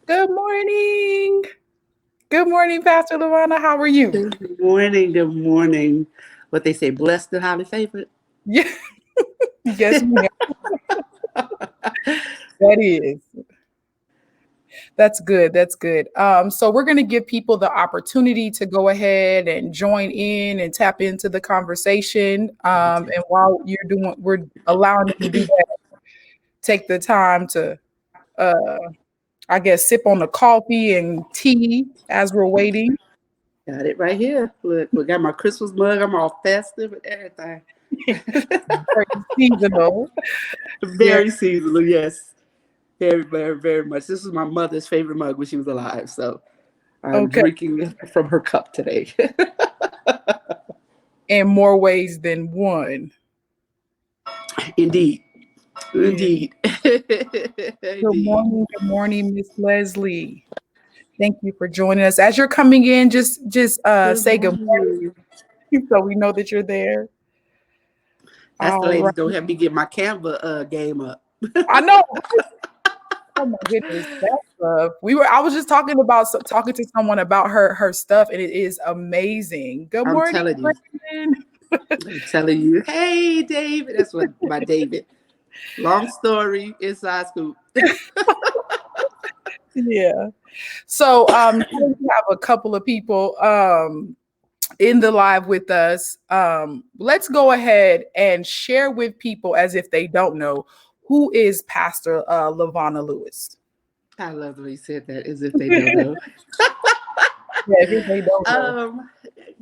Good morning. Good morning, Pastor Lavana. How are you? Good morning. Good morning. What they say, blessed and highly favored. Yeah. Yes, ma'am. That is. That's good. That's good. So we're going to give people the opportunity to go ahead and join in and tap into the conversation. And while we're allowing them to do that, take the time to, uh, I guess, sip on the coffee and tea as we're waiting. Got it right here. Look, we got my Christmas mug. I'm all festive and everything. Very seasonal. Very Very seasonal, yes. Very, very, very much. This was my mother's favorite mug when she was alive. So I'm okay. drinking from her cup today. In more ways than one. Indeed. Yeah. Indeed. Indeed. Good morning, Miss Leslie. Thank you for joining us. As you're coming in, just Good say good morning. morning so we know that you're there. That's the All right. ladies don't have me get my Canva game up. I know. Oh my goodness, that stuff. I was just talking to someone about her stuff, and it is amazing. Good I'm morning, telling you. Brandon. I'm telling you, hey David, that's what my David. Long story, inside scoop. Yeah. So now we have a couple of people in the live with us. Let's go ahead and share with people as if they don't know who is Pastor Lavana Lewis. I love the way you said that, as if they don't know. Yeah, if they don't know. um,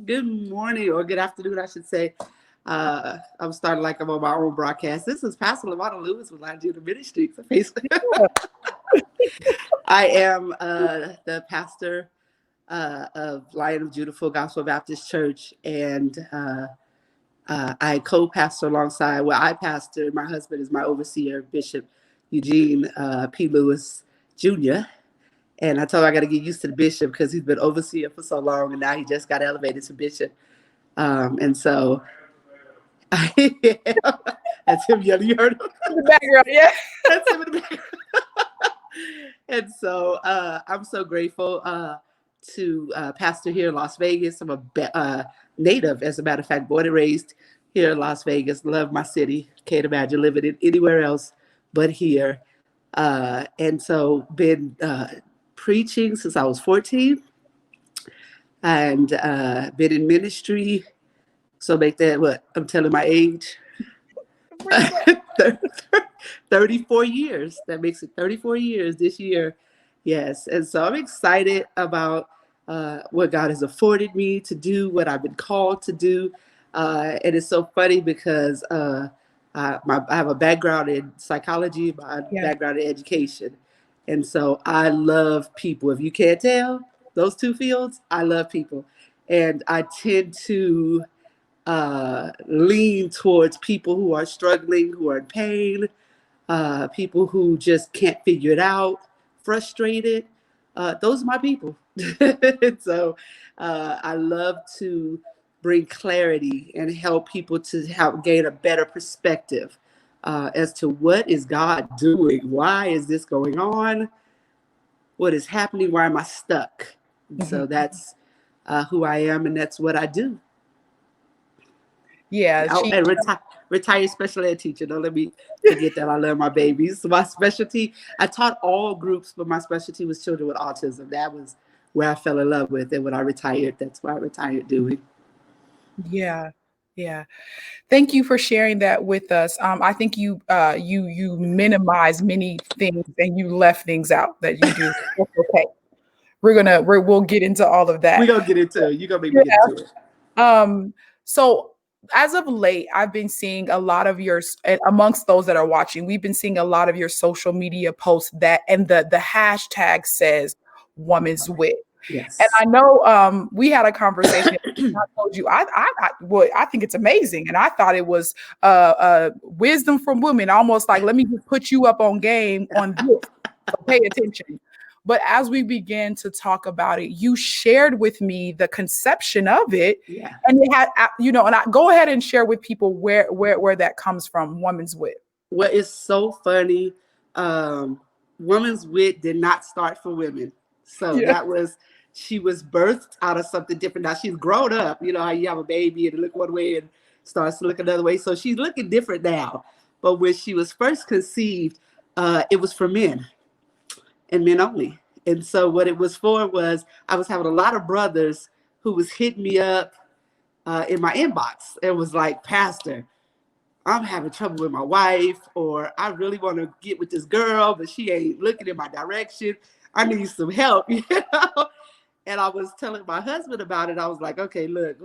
Good morning or good afternoon, I should say. I'm starting like I'm on my own broadcast. This is Pastor Lavana Lewis with Line Judah Ministry. Yeah. I am the pastor of Lion of Judah Full Gospel Baptist Church, and I co-pastor alongside. Well, I pastor. My husband is my overseer, Bishop Eugene P. Lewis Jr. And I told him I got to get used to the bishop because he's been overseer for so long, and now he just got elevated to bishop. And so that's him yelling. You heard him? In the background, yeah. That's him in the background. And so I'm so grateful to pastor here in Las Vegas. I'm a native, as a matter of fact, born and raised here in Las Vegas. Love my city. Can't imagine living it anywhere else but here. And so been preaching since I was 14 and been in ministry. So make that what? I'm telling my age. 34 years. That makes it 34 years this year. Yes. And so I'm excited about what God has afforded me to do, what I've been called to do. And it's so funny because I have a background in psychology, my Yeah. background in education. And so I love people. If you can't tell, those two fields, I love people. And I tend to lean towards people who are struggling, who are in pain, people who just can't figure it out, frustrated. Those are my people. So I love to bring clarity and help people to help gain a better perspective as to what is God doing? Why is this going on? What is happening? Why am I stuck? And Mhm. so that's who I am, and that's what I do. Yeah, Oh, she and retired special ed teacher. Don't let me forget that I love my babies. My specialty, I taught all groups, but my specialty was children with autism. That was where I fell in love with. And when I retired, that's what I retired doing. yeah. Yeah. Thank you for sharing that with us. I think you minimize many things and you left things out that you do. That's okay. We'll get into all of We're that. going to get into it. You're going to make me Yeah. get into it. So as of late, I've been seeing a lot of amongst those that are watching, we've been seeing a lot of your social media posts that and the hashtag says woman's wit. And Yes. I know we had a conversation. I told you I think it's amazing, and I thought it was wisdom from women, almost like let me just put you up on game on this. So pay attention. But as we began to talk about it, you shared with me the conception of it, Yeah. and it had and I go ahead and share with people where that comes from, woman's wit. Well, it's so funny. Um, Woman's Wit did not start for women. So Yeah. that was, she was birthed out of something different. Now she's grown up. You know how you have a baby and look one way and starts to look another way. So she's looking different now. But when she was first conceived, it was for men and men only. And so what it was for was, I was having a lot of brothers who was hitting me up in my inbox. It was like, Pastor, I'm having trouble with my wife, or I really want to get with this girl, but she ain't looking in my direction. I need some help, you know? And I was telling my husband about it. I was like, okay, look,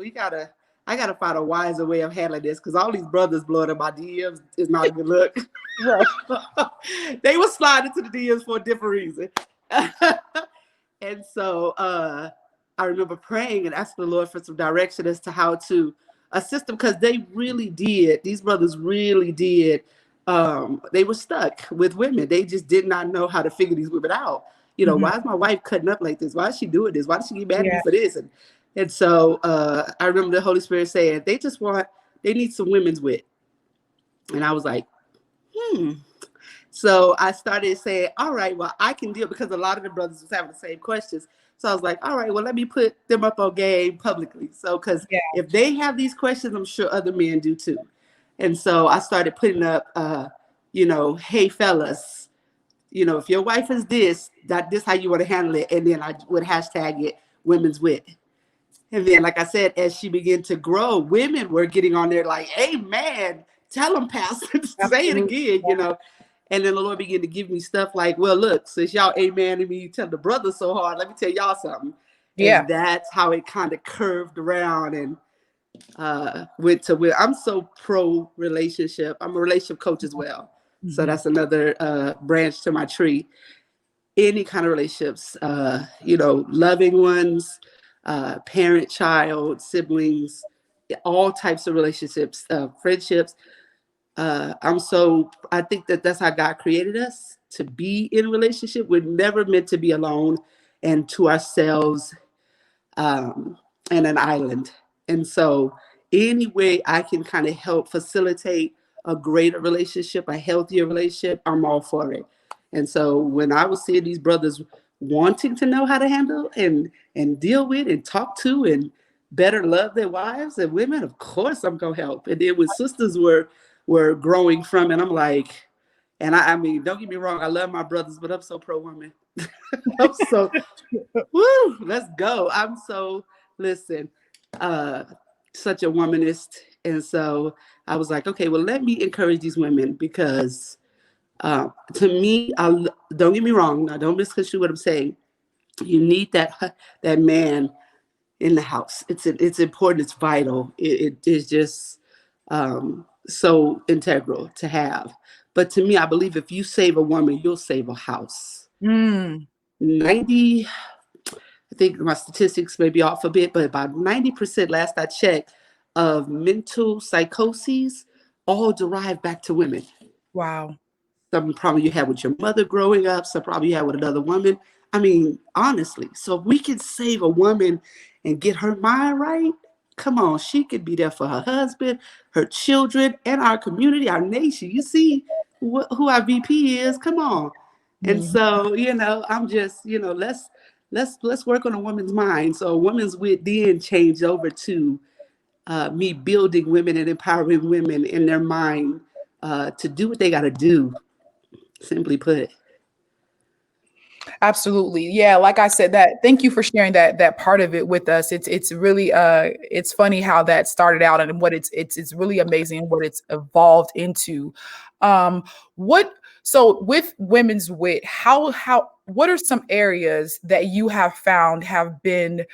I gotta find a wiser way of handling this, because all these brothers blowing in my DMs is not a good look. Right. They were sliding to the DMs for a different reason. And so I remember praying and asking the Lord for some direction as to how to assist them, because they really did. These brothers really did. They were stuck with women. They just did not know how to figure these women out. You know, Mhm. why is my wife cutting up like this? Why is she doing this? Why does she get mad at me Yeah. for this? And so I remember the Holy Spirit saying, they need some women's wit. And I was like, hmm. So I started saying, all right, well, I can deal, because a lot of the brothers was having the same questions. So I was like, all right, well, let me put them up on game publicly. So, because Yeah. if they have these questions, I'm sure other men do too. And so I started putting up, hey, fellas, if your wife is this how you want to handle it. And then I would hashtag it women's wit. And then, like I said, as she began to grow, women were getting on there like, hey, man, tell them, Pastor, say it Absolutely. again. And then the Lord began to give me stuff like, well, look, since y'all amen to me, tell the brothers so hard, let me tell y'all something. Yeah. And that's how it kind of curved around and went to where I'm so pro relationship. I'm a relationship coach as well. So Mhm. that's another branch to my tree. Any kind of relationships, loving ones, parent, child, siblings, all types of relationships, friendships. I think that that's how God created us, to be in a relationship. We're never meant to be alone and to ourselves, um, and an island. And so, any way I can kind of help facilitate a greater relationship, a healthier relationship, I'm all for it. And so, when I was seeing these brothers wanting to know how to handle and deal with and talk to and better love their wives and women, of course I'm gonna help. And then when sisters were growing from it, I'm like, and I mean, don't get me wrong, I love my brothers, but I'm so pro woman. I'm so woo, let's go. I'm so, listen, uh, such a womanist. And so I was like, okay, well, let me encourage these women, because to me, don't get me wrong. Now, don't misconstrue what I'm saying. You need that man in the house. It's important. It's vital. It is just so integral to have. But to me, I believe if you save a woman, you'll save a house. Mm. 90 I think my statistics may be off a bit, but about 90%, last I checked, of mental psychoses all derive back to women. Wow. Some problem you had with your mother growing up, some problem you had with another woman. I mean, honestly, so if we can save a woman and get her mind right, come on, she could be there for her husband, her children, and our community, our nation. You see who our VP is. Come on. And Mhm. so, I'm just, let's work on a woman's mind. So a woman's wit then changed over to me building women and empowering women in their mind to do what they got to do. Simply put. Absolutely. Yeah, like I said, that thank you for sharing that part of it with us. It's really it's funny how that started out and what it's really amazing what it's evolved into. Um what so with women's wit, how what are some areas that you have found have been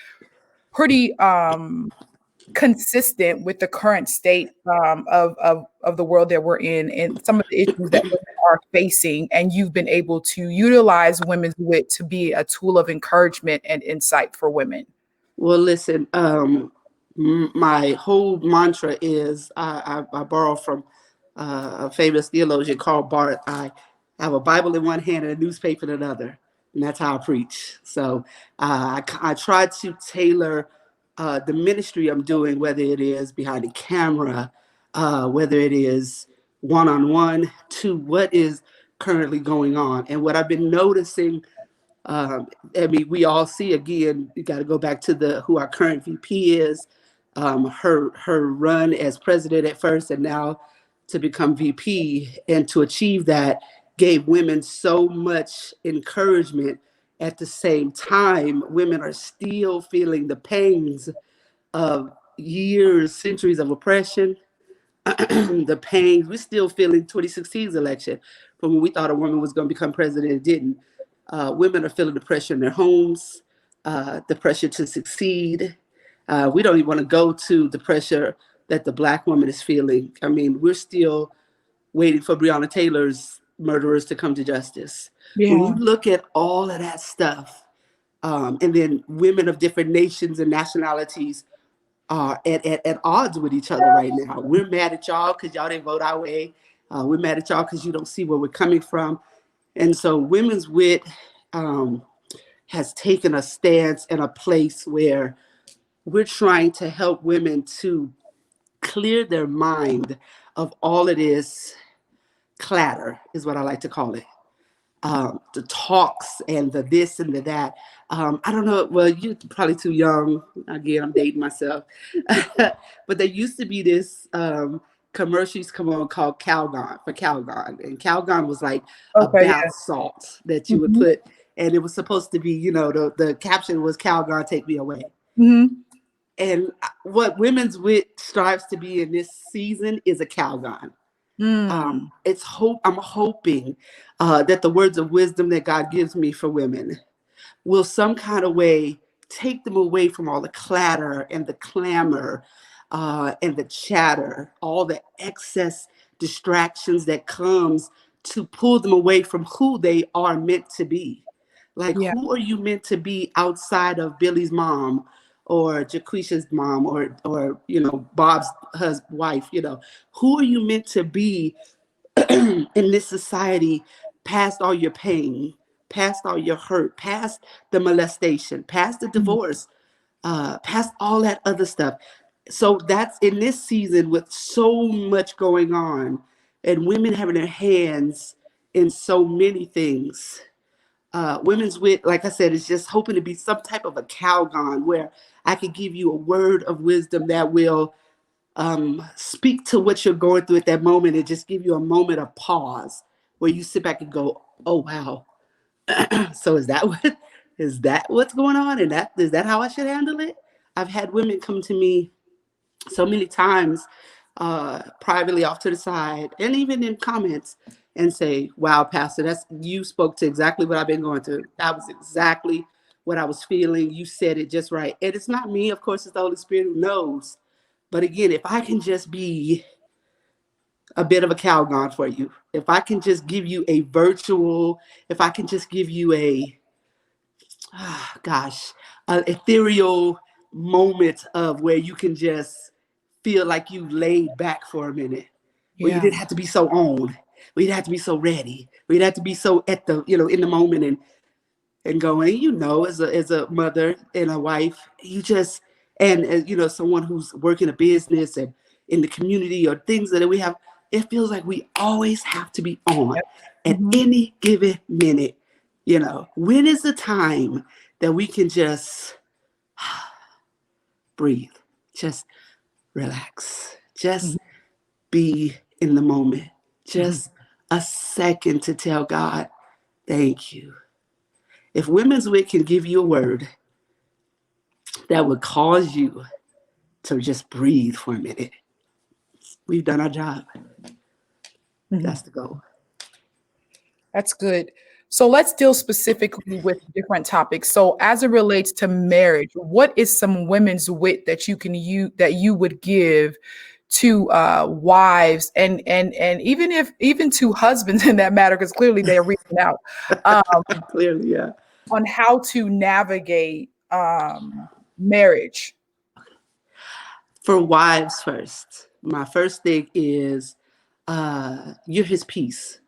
pretty consistent with the current state of the world that we're in and some of the issues that women are facing, and you've been able to utilize women's wit to be a tool of encouragement and insight for women. Well, listen, my whole mantra is I borrow from a famous theologian, Karl Barth. I have a Bible in one hand and a newspaper in another, and that's how I preach. So I try to tailor the ministry I'm doing, whether it is behind the camera, whether it is one on one, to what is currently going on. And what I've been noticing, um, I mean, we all see again. You got to go back to the who our current VP is. Her run as president at first, and now to become VP, and to achieve that gave women so much encouragement. At the same time, women are still feeling the pangs of years, centuries of oppression, the pain. We're still feeling 2016's election from when we thought a woman was going to become president and didn't. Women are feeling the pressure in their homes, the pressure to succeed. We don't even want to go to the pressure that the black woman is feeling. I mean, we're still waiting for Breonna Taylor's murderers to come to justice. When you Yeah. look at all of that stuff, and then women of different nations and nationalities are at odds with each other right now. We're mad at y'all because y'all didn't vote our way. We're mad at y'all because you don't see where we're coming from. And so Women's Wit um, has taken a stance in a place where we're trying to help women to clear their mind of all it is clatter, is what I like to call it. The talks and the this and the that. I don't know. Well, you're probably too young. Again, I'm dating myself. But there used to be this commercials come on called Calgon for Calgon, and Calgon was like a Okay, yeah. bath salt that you would Mhm, put, and it was supposed to be, the caption was Calgon, take me away. mhm, And what Women's Wit strives to be in this season is a Calgon. mm, It's hope. I'm hoping that the words of wisdom that God gives me for women will some kind of way take them away from all the clatter and the clamor and the chatter, all the excess distractions that comes to pull them away from who they are meant to be. Like, yeah, who are you meant to be outside of Billy's mom or Jaquisha's mom or Bob's wife? Who are you meant to be in this society, past all your pain, past all your hurt, past the molestation, past the mm, divorce, past all that other stuff. So that's in this season with so much going on and women having their hands in so many things. Women's Wit, like I said, is just hoping to be some type of a Calgon where I could give you a word of wisdom that will speak to what you're going through at that moment and just give you a moment of pause where you sit back and go, "Oh wow, so is that what's going on? And that is that how I should handle it?" I've had women come to me so many times, privately off to the side, and even in comments, and say, "Wow, Pastor, that's you spoke to exactly what I've been going through. That was exactly what I was feeling. You said it just right." And it's not me, of course, it's the Holy Spirit who knows. But again, if I can just be a bit of a Calgon for you, if I can just give you a virtual, if I can just give you a, gosh, an ethereal moment of where you can just feel like you laid back for a minute, where you yeah, didn't have to be so on, where you didn't have to be so ready, where you didn't have to be so at the, in the moment and going, as a mother and a wife, you just, and as, someone who's working a business and in the community or things that we have, it feels like we always have to be on yep, at mhm, any given minute. When is the time that we can just breathe, just relax, mhm, just be in the moment, mhm, just a second to tell God, thank you. If Women's Wit can give you a word that would cause you to just breathe for a minute, we've done our job. mhm. That's the goal. That's good. So let's deal specifically with different topics. So as it relates to marriage, what is some women's wit that you would give to wives and even to husbands in that matter, because clearly they are reaching out um, Clearly, yeah. on how to navigate marriage. For wives first, my first thing is you're his peace.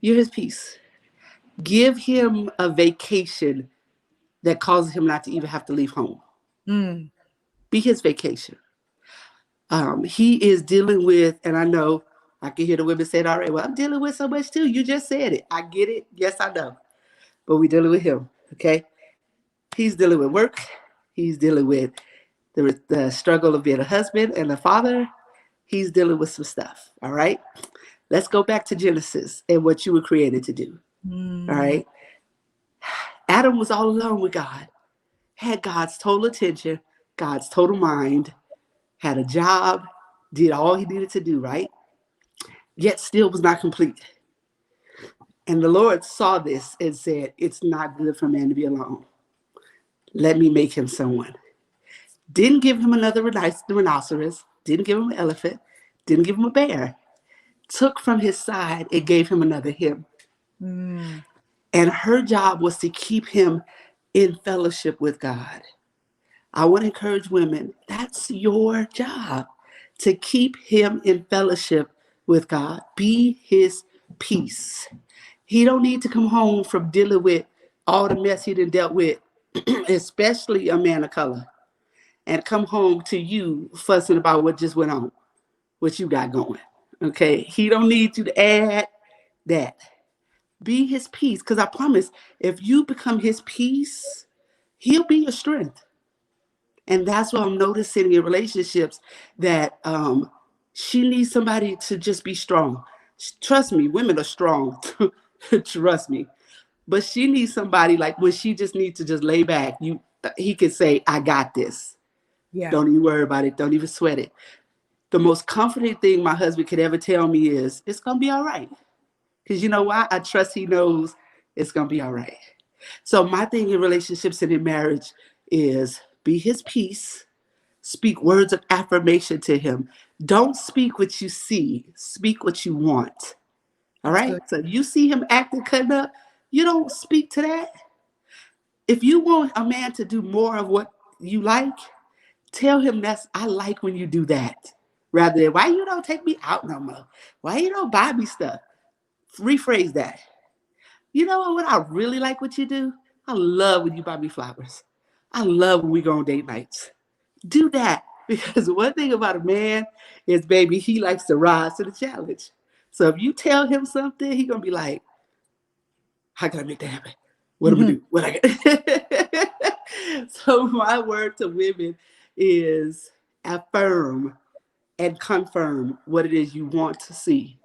You're his peace. Give him a vacation that causes him not to even have to leave home. Mm, Be his vacation. He is dealing with, and I know I can hear the women saying, all right, well, I'm dealing with so much too. You just said it. I get it. Yes, I know. But we're dealing with him. Okay. He's dealing with work. He's dealing with the struggle of being a husband and a father. He's dealing with some stuff. All right. Let's go back to Genesis and what you were created to do. All Mm. right. Adam was all alone with God, had God's total attention, God's total mind, had a job, did all he needed to do, right? Yet still was not complete. And the Lord saw this and said, it's not good for man to be alone. Let me make him someone. Didn't give him another rhinoceros, didn't give him an elephant, didn't give him a bear. Took from his side and gave him another him. Mm. And her job was to keep him in fellowship with God. I want to encourage women, that's your job, to keep him in fellowship with God. Be his peace. He don't need to come home from dealing with all the mess he done dealt with, especially a man of color, and come home to you fussing about what just went on, what you got going. Okay? He don't need you to add that. Be his peace. Because I promise, if you become his peace, he'll be your strength. And that's what I'm noticing in relationships that she needs somebody to just be strong. Trust me, women are strong. Trust me. But she needs somebody like when she just needs to just lay back. He can say, I got this. Yeah. Don't even worry about it. Don't even sweat it. The most comforting thing my husband could ever tell me is, it's going to be all right. Because you know why? I trust he knows it's going to be all right. So my thing in relationships and in marriage is be his peace. Speak words of affirmation to him. Don't speak what you see. Speak what you want. All That's right? good. So if you see him acting cutting up, you don't speak to that. If you want a man to do more of what you like, tell him I like when you do that. Rather than why you don't take me out no more? Why you don't buy me stuff? Rephrase that. You know what I really like what you do? I love when you buy me flowers. I love when we go on date nights. Do that. Because one thing about a man is, baby, he likes to rise to the challenge. So if you tell him something, he gonna be like, how can I make that happen? What am I Mhm. do? What I got? So my word to women is affirm and confirm what it is you want to see.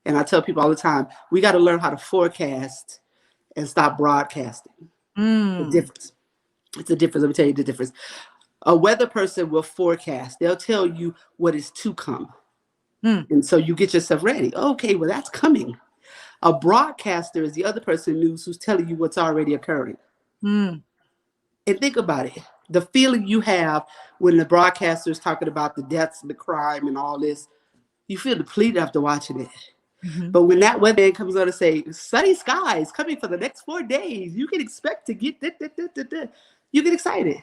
And I tell people all the time, we got to learn how to forecast and stop broadcasting. The Mm. difference. It's a difference. Let me tell you the difference. A weather person will forecast. They'll tell you what is to come. Mm. And so you get yourself ready. Okay, well, that's coming. A broadcaster is the other person in news who's telling you what's already occurring. Mm. And think about it. The feeling you have when the broadcaster is talking about the deaths and the crime and all this, you feel depleted after watching it. Mhm. But when that weatherman comes on and say, sunny skies coming for the next 4 days, you can expect to get you get excited.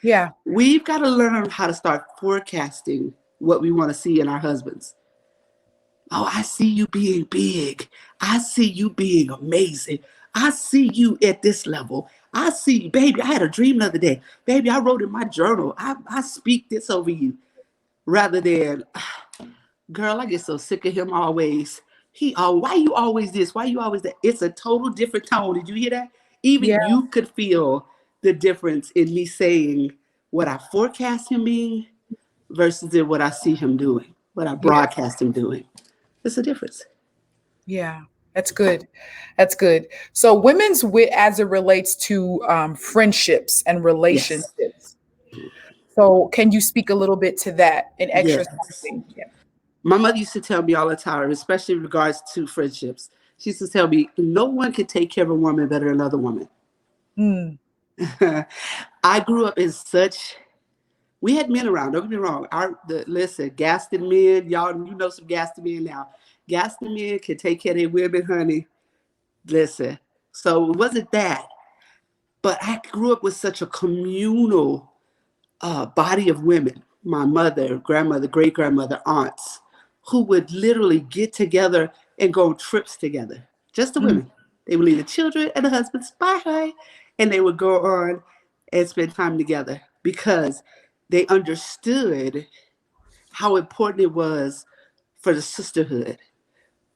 Yeah. We've got to learn how to start forecasting what we want to see in our husbands. Oh, I see you being big. I see you being amazing. I see you at this level. I see, baby, I had a dream the other day. Baby, I wrote in my journal. I speak this over you. Rather than, girl, I get so sick of him always. Why you always this? Why you always that? It's a total different tone. Did you hear that? Yeah. Even you could feel the difference in me saying what I forecast him being versus in what I see him doing, what I Yeah. broadcast him doing. It's a difference. Yeah. That's good. That's good. So women's wit as it relates to friendships and Yes. relationships. So can you speak a little bit to that and extra Yes. something? Yeah. My mother used to tell me all the time, especially in regards to friendships. She used to tell me, no one can take care of a woman better than another woman. Mm. I grew up in such. We had men around. Don't get me wrong. Listen, Gaston men, y'all, you know some Gaston men now. Gaston men can take care of their women, honey. Listen. So it wasn't that, but I grew up with such a communal body of women. My mother, grandmother, great grandmother, aunts, who would literally get together and go on trips together. Just the Mm. women. They would leave the children and the husbands, bye, hi, and they would go on and spend time together because they understood how important it was for the sisterhood.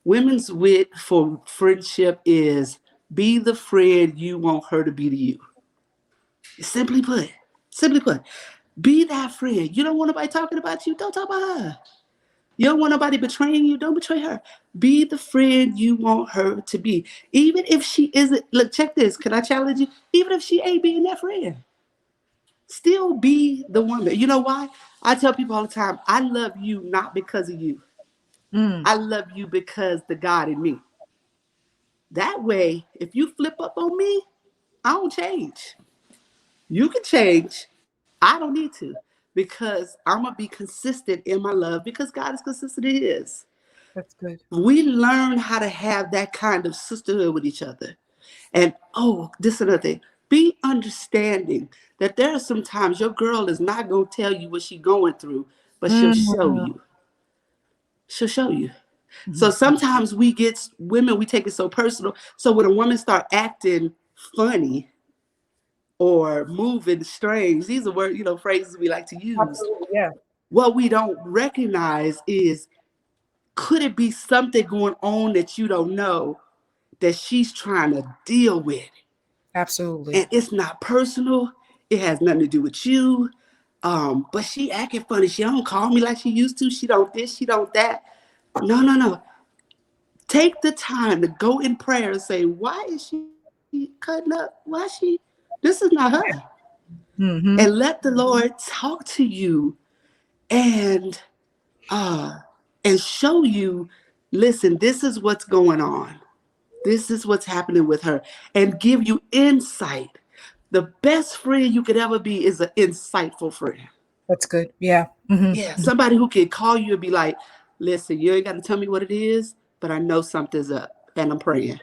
Women's wit for friendship is be the friend you want her to be to you. Simply put, simply put, be that friend. You don't want nobody talking about you, don't talk about her. You don't want nobody betraying you, don't betray her. Be the friend you want her to be. Even if she isn't, look, check this. Can I challenge you? Even if she ain't being that friend, still be the woman. You know why? I tell people all the time, I love you not because of you. Mm, I love you because the God in me. That way, if you flip up on me, I don't change. You can change. I don't need to because I'm going to be consistent in my love because God is consistent in his. that's good. We learn how to have that kind of sisterhood with each other. And oh, this is another thing. Be understanding that there are some times your girl is not going to tell you what she's going through, but she'll show Mm, you. She'll show you. So mhm. sometimes we get women, we take it so personal. So when a woman start acting funny or moving strange, these are words, phrases we like to use. Absolutely, yeah. What we don't recognize is could it be something going on that you don't know that she's trying to deal with? Absolutely. And it's not personal. It has nothing to do with you. But she acting funny. She don't call me like she used to. She don't this, she don't that. No, no, no. Take the time to go in prayer and say, why is she cutting up? Why is she? This is not her. And Mhm. let the Lord talk to you and uh and show you, listen, this is what's going on. This is what's happening with her and give you insight. The best friend you could ever be is an insightful friend. That's good. Yeah. Mhm, Yeah, mhm, somebody who can call you and be like, listen, you ain't got to tell me what it is, but I know something's up and I'm praying.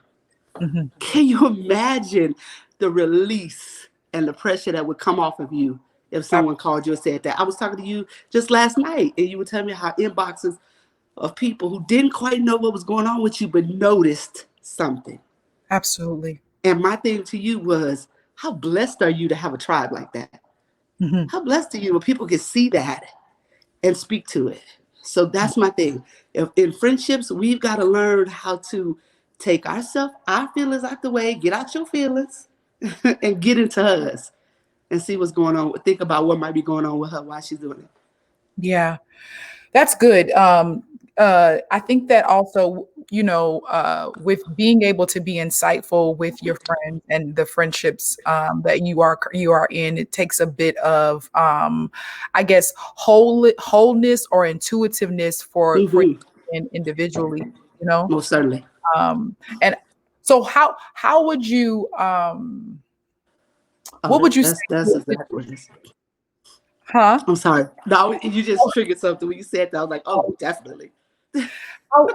mhm. Can you imagine the release and the pressure that would come off of you if Ab someone called you and said that? I was talking to you just last night, and you were telling me how inboxes of people who didn't quite know what was going on with you, but noticed something. absolutely. And my thing to you was, how blessed are you to have a tribe like that? Mhm. How blessed are you when people can see that and speak to it? So that's my thing. If in friendships, we've got to learn how to take our feelings out the way, get out your feelings, and get into hers and see what's going on. Think about what might be going on with her while she's doing it. Yeah. That's good. I think that also, with being able to be insightful with your friends and the friendships that you are in, it takes a bit of, I guess, wholeness or intuitiveness for Mm-hmm. individually. You know, Most certainly. and so how would you Oh, what would you say? that's exactly what it is. Huh? I'm sorry. No, you just triggered something when you said that. I was like, oh, definitely. How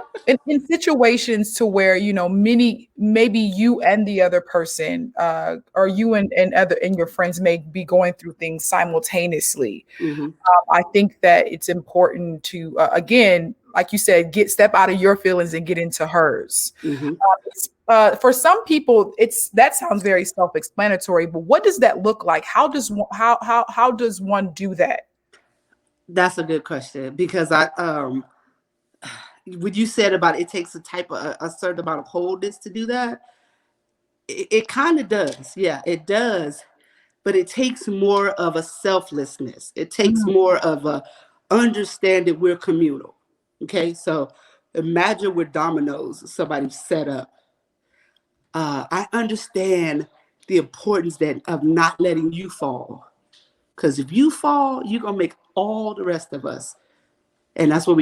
in situations to where, many maybe you and the other person, or you and your friends may be going through things simultaneously. Mm-hmm. I think that it's important to, again, like you said, step out of your feelings and get into hers. Mm-hmm. For some people, that sounds very self-explanatory, but what does that look like? How does one do that? That's a good question because what you said about it takes a certain amount of wholeness to do that. It kind of does. Yeah, it does. But it takes more of a selflessness. It takes Mm, more of a understanding we're communal. Okay, so imagine we're dominoes, somebody set up. I understand the importance of not letting you fall. Because if you fall, you're gonna make all the rest of us, and that's what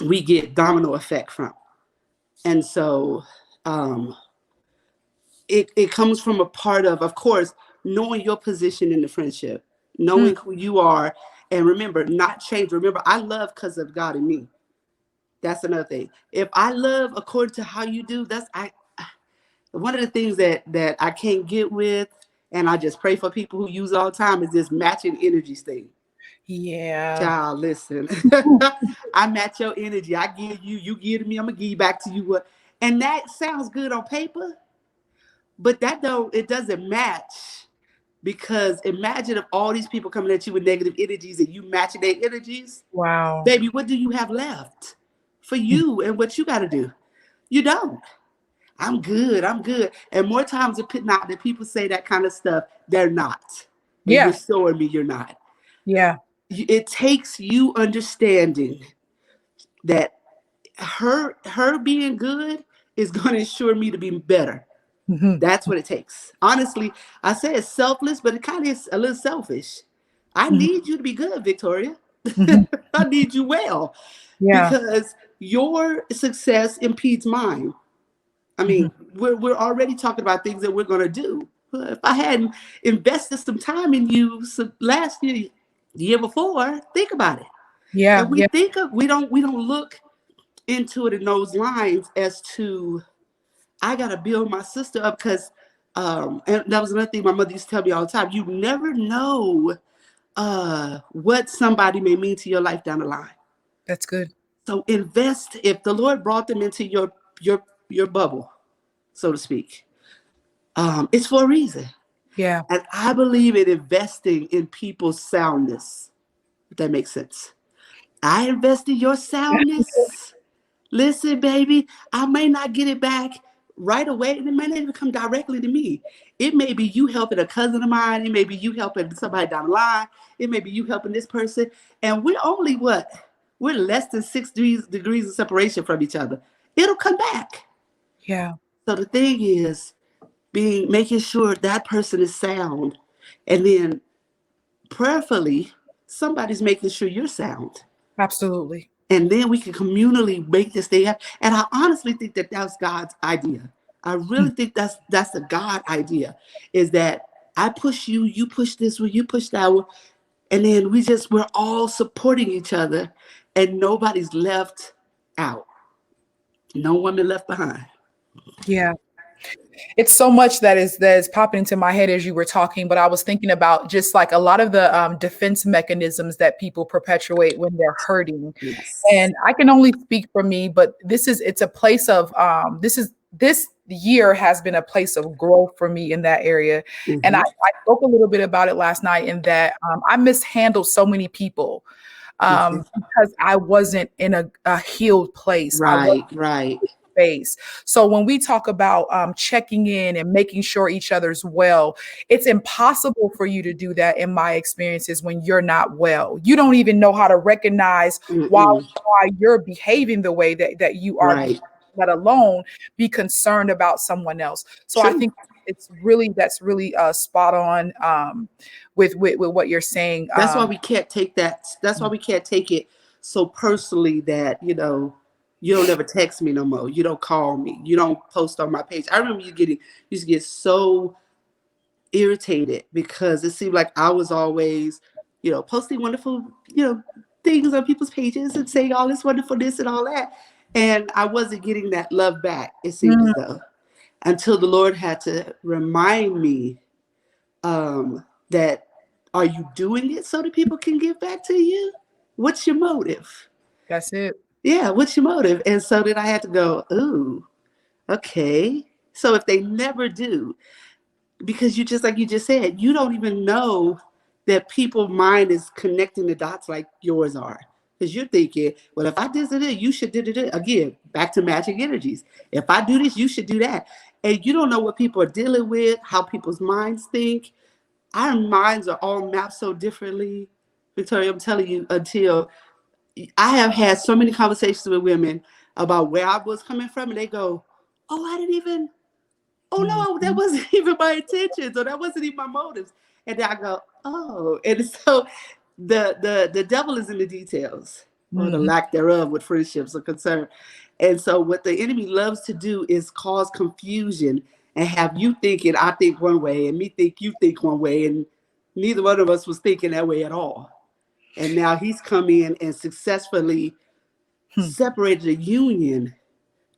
we get domino effect from. And so um, it comes from a part of course, knowing your position in the friendship, mm, knowing who you are, and remember, not change. Remember, I love because of God in me. That's another thing. If I love according to how you do, that's I one of the things that I can't get with, and I just pray for people who use it all the time is this matching energies thing. yeah. Child, listen. I match your energy. I give you, you give to me, I'm gonna give back to you. And that sounds good on paper, but it doesn't match. Because imagine if all these people coming at you with negative energies and you matching their energies, Wow. baby, what do you have left for you and what you got to do? You don't. I'm good. I'm good. And more times than not, that people say that kind of stuff, they're not. And you're Yeah. showing me you're not. Yeah. It takes you understanding that her being good is going to ensure me to be better. Hmm. That's what it takes. Honestly, I say it's selfless, but it kind of is a little selfish. I Hmm. need you to be good, Victoria. Hmm. I need you well Yeah. because your success impedes mine. I Hmm. mean, we're already talking about things that we're going to do. If I hadn't invested some time in you last year, the year before, think about it. Yeah. And we Yeah. think of we don't look into it in those lines as to I gotta build my sister up because and that was another thing my mother used to tell me all the time. You never know what somebody may mean to your life down the line. That's good. So invest if the Lord brought them into your bubble, so to speak. It's for a reason. Yeah. And I believe in investing in people's soundness, if that makes sense. I invest in your soundness. Listen, baby, I may not get it back right away, and it may not even come directly to me. It may be you helping a cousin of mine. It may be you helping somebody down the line. It may be you helping this person. And we're only what? We're less than 6 degrees of separation from each other. It'll come back. Yeah. So the thing is making sure that person is sound. And then prayerfully, somebody's making sure you're sound. Absolutely. And then we can communally make this thing happen. And I honestly think that that's God's idea. I Hmm. really think that's the God idea, is that I push you, you push this one, you push that one, and then we're all supporting each other, and nobody's left out. No woman left behind. Yeah. It's so much that is popping into my head as you were talking, but I was thinking about just like a lot of the defense mechanisms that people perpetuate when they're hurting. Yes. And I can only speak for me, but it's a place of this year has been a place of growth for me in that area. And Mm-hmm. I spoke a little bit about it last night in that I mishandled so many people Mm-hmm. because I wasn't in a healed place. I wasn't Right, right. space. So when we talk about checking in and making sure each other's well, it's impossible for you to do that in my experiences when you're not well. You don't even know how to recognize Mm-mm. why you're behaving the way that you are behaving, Right. let alone be concerned about someone else. So I True. think that's really spot on with what you're saying. That's why we can't take that. That's why we can't take it so personally that, you don't ever text me no more. You don't call me. You don't post on my page. I remember used to get so irritated because it seemed like I was always, posting wonderful, things on people's pages and saying all this wonderfulness and all that. And I wasn't getting that love back, it seemed as Mm, though, until the Lord had to remind me that are you doing it so that people can give back to you? What's your motive? that's it. Yeah, what's your motive? And so then I had to go, ooh, okay. So if they never do, because you just like you just said, you don't even know that people's mind is connecting the dots like yours are. Because you're thinking, well, if I did it, you should do it. Again, back to matching energies. If I do this, you should do that. And you don't know what people are dealing with, how people's minds think. Our minds are all mapped so differently, Victoria. I'm telling you, until I have had so many conversations with women about where I was coming from, and they go, "Oh, I didn't even. Oh no, that Mhm. wasn't even my intentions, or that wasn't even my motives." And then I go, "Oh," and so the devil is in the details, or the Mhm. lack thereof, with friendships are concerned. And so, what the enemy loves to do is cause confusion and have you thinking I think one way, and me think you think one way, and neither one of us was thinking that way at all. And now he's come in and successfully Hmm. separated a union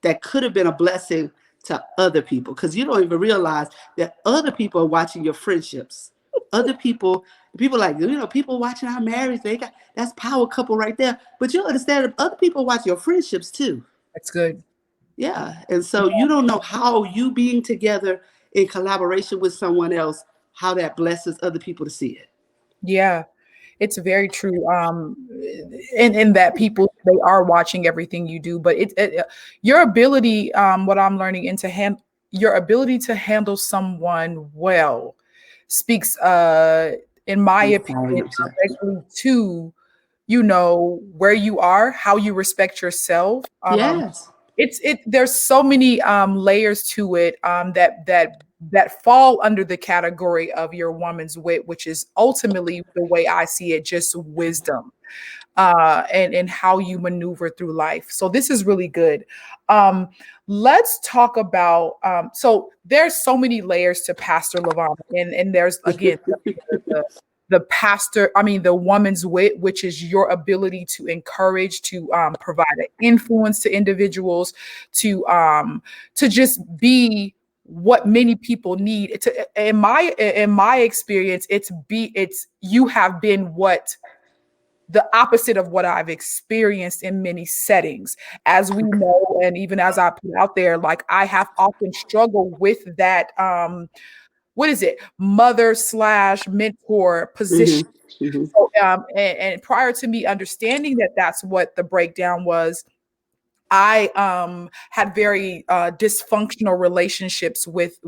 that could have been a blessing to other people, because you don't even realize that other people are watching your friendships. Other people like, people watching our marriage, they got that's power couple right there. But you understand that other people watch your friendships too. That's good. Yeah. And so you don't know how you being together in collaboration with someone else, how that blesses other people to see it. Yeah, it's very true. In that people they are watching everything you do. But your ability, what I'm learning, your ability to handle someone well speaks, in my opinion, Volumes, yeah. directly to, where you are, how you respect yourself. Yes. There's so many layers to it, that fall under the category of your woman's wit, which is ultimately, the way I see it, just wisdom, and how you maneuver through life. So this is really good. Um, let's talk about, so there's so many layers to Pastor Lavon, and there's, again, the, the woman's wit, which is your ability to encourage, to provide an influence to individuals, to just be what many people need. In my experience, it's you have been what the opposite of what I've experienced in many settings. As we know, and even as I put out there, like, I have often struggled with that, what is it, mother slash mentor position. Hmm. Hmm. So, and prior to me understanding that that's what the breakdown was, I had very dysfunctional relationships with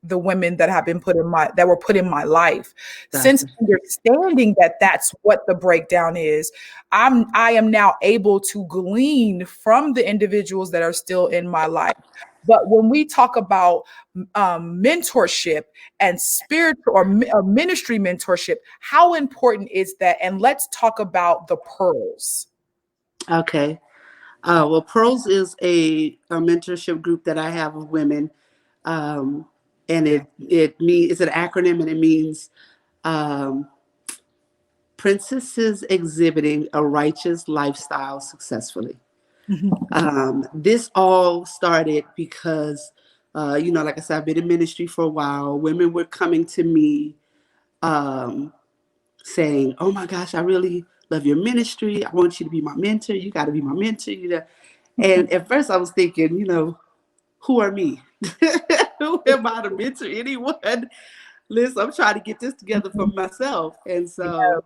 the women that were put in my life. Since Gotcha. understanding that that's what the breakdown is, I am now able to glean from the individuals that are still in my life. But when we talk about mentorship and spiritual or ministry mentorship, how important is that? And let's talk about the pearls. Okay. Well, Pearls is a mentorship group that I have of women, um, and it's an acronym, and it means um, princesses exhibiting a righteous lifestyle successfully. Mhm. This all started because, like I said, I've been in ministry for a while. Women were coming to me, um, saying, "Oh my gosh, I really love your ministry. I want you to be my mentor. You got to be my mentor." And at first I was thinking, who are me? Who am I to mentor anyone? Listen, I'm trying to get this together for myself. And so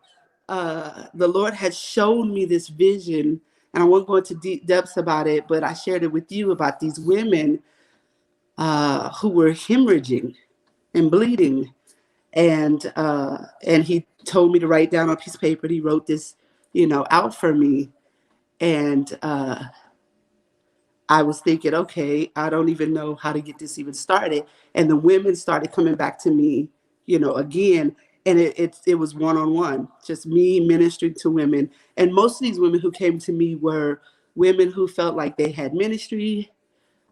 the Lord had shown me this vision, and I won't go into deep depths about it, but I shared it with you about these women who were hemorrhaging and bleeding. And he told me to write down on a piece of paper. And he wrote this, out for me. And I was thinking, okay, I don't even know how to get this even started. And the women started coming back to me, again. And it was one on one, just me ministering to women. And most of these women who came to me were women who felt like they had ministry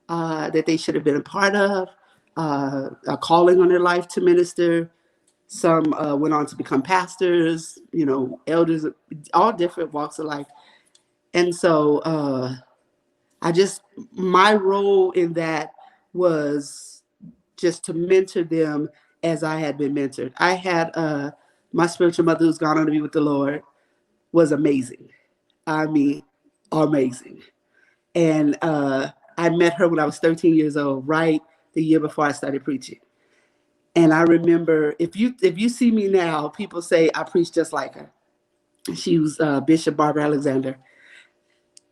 that they should have been a part of, a calling on their life to minister. Some went on to become pastors, elders, all different walks of life. And so my role in that was just to mentor them as I had been mentored. I had my spiritual mother, who's gone on to be with the Lord, was amazing. I mean, amazing. And I met her when I was 13 years old, right the year before I started preaching. And I remember, if you see me now, people say I preach just like her. She was Bishop Barbara Alexander.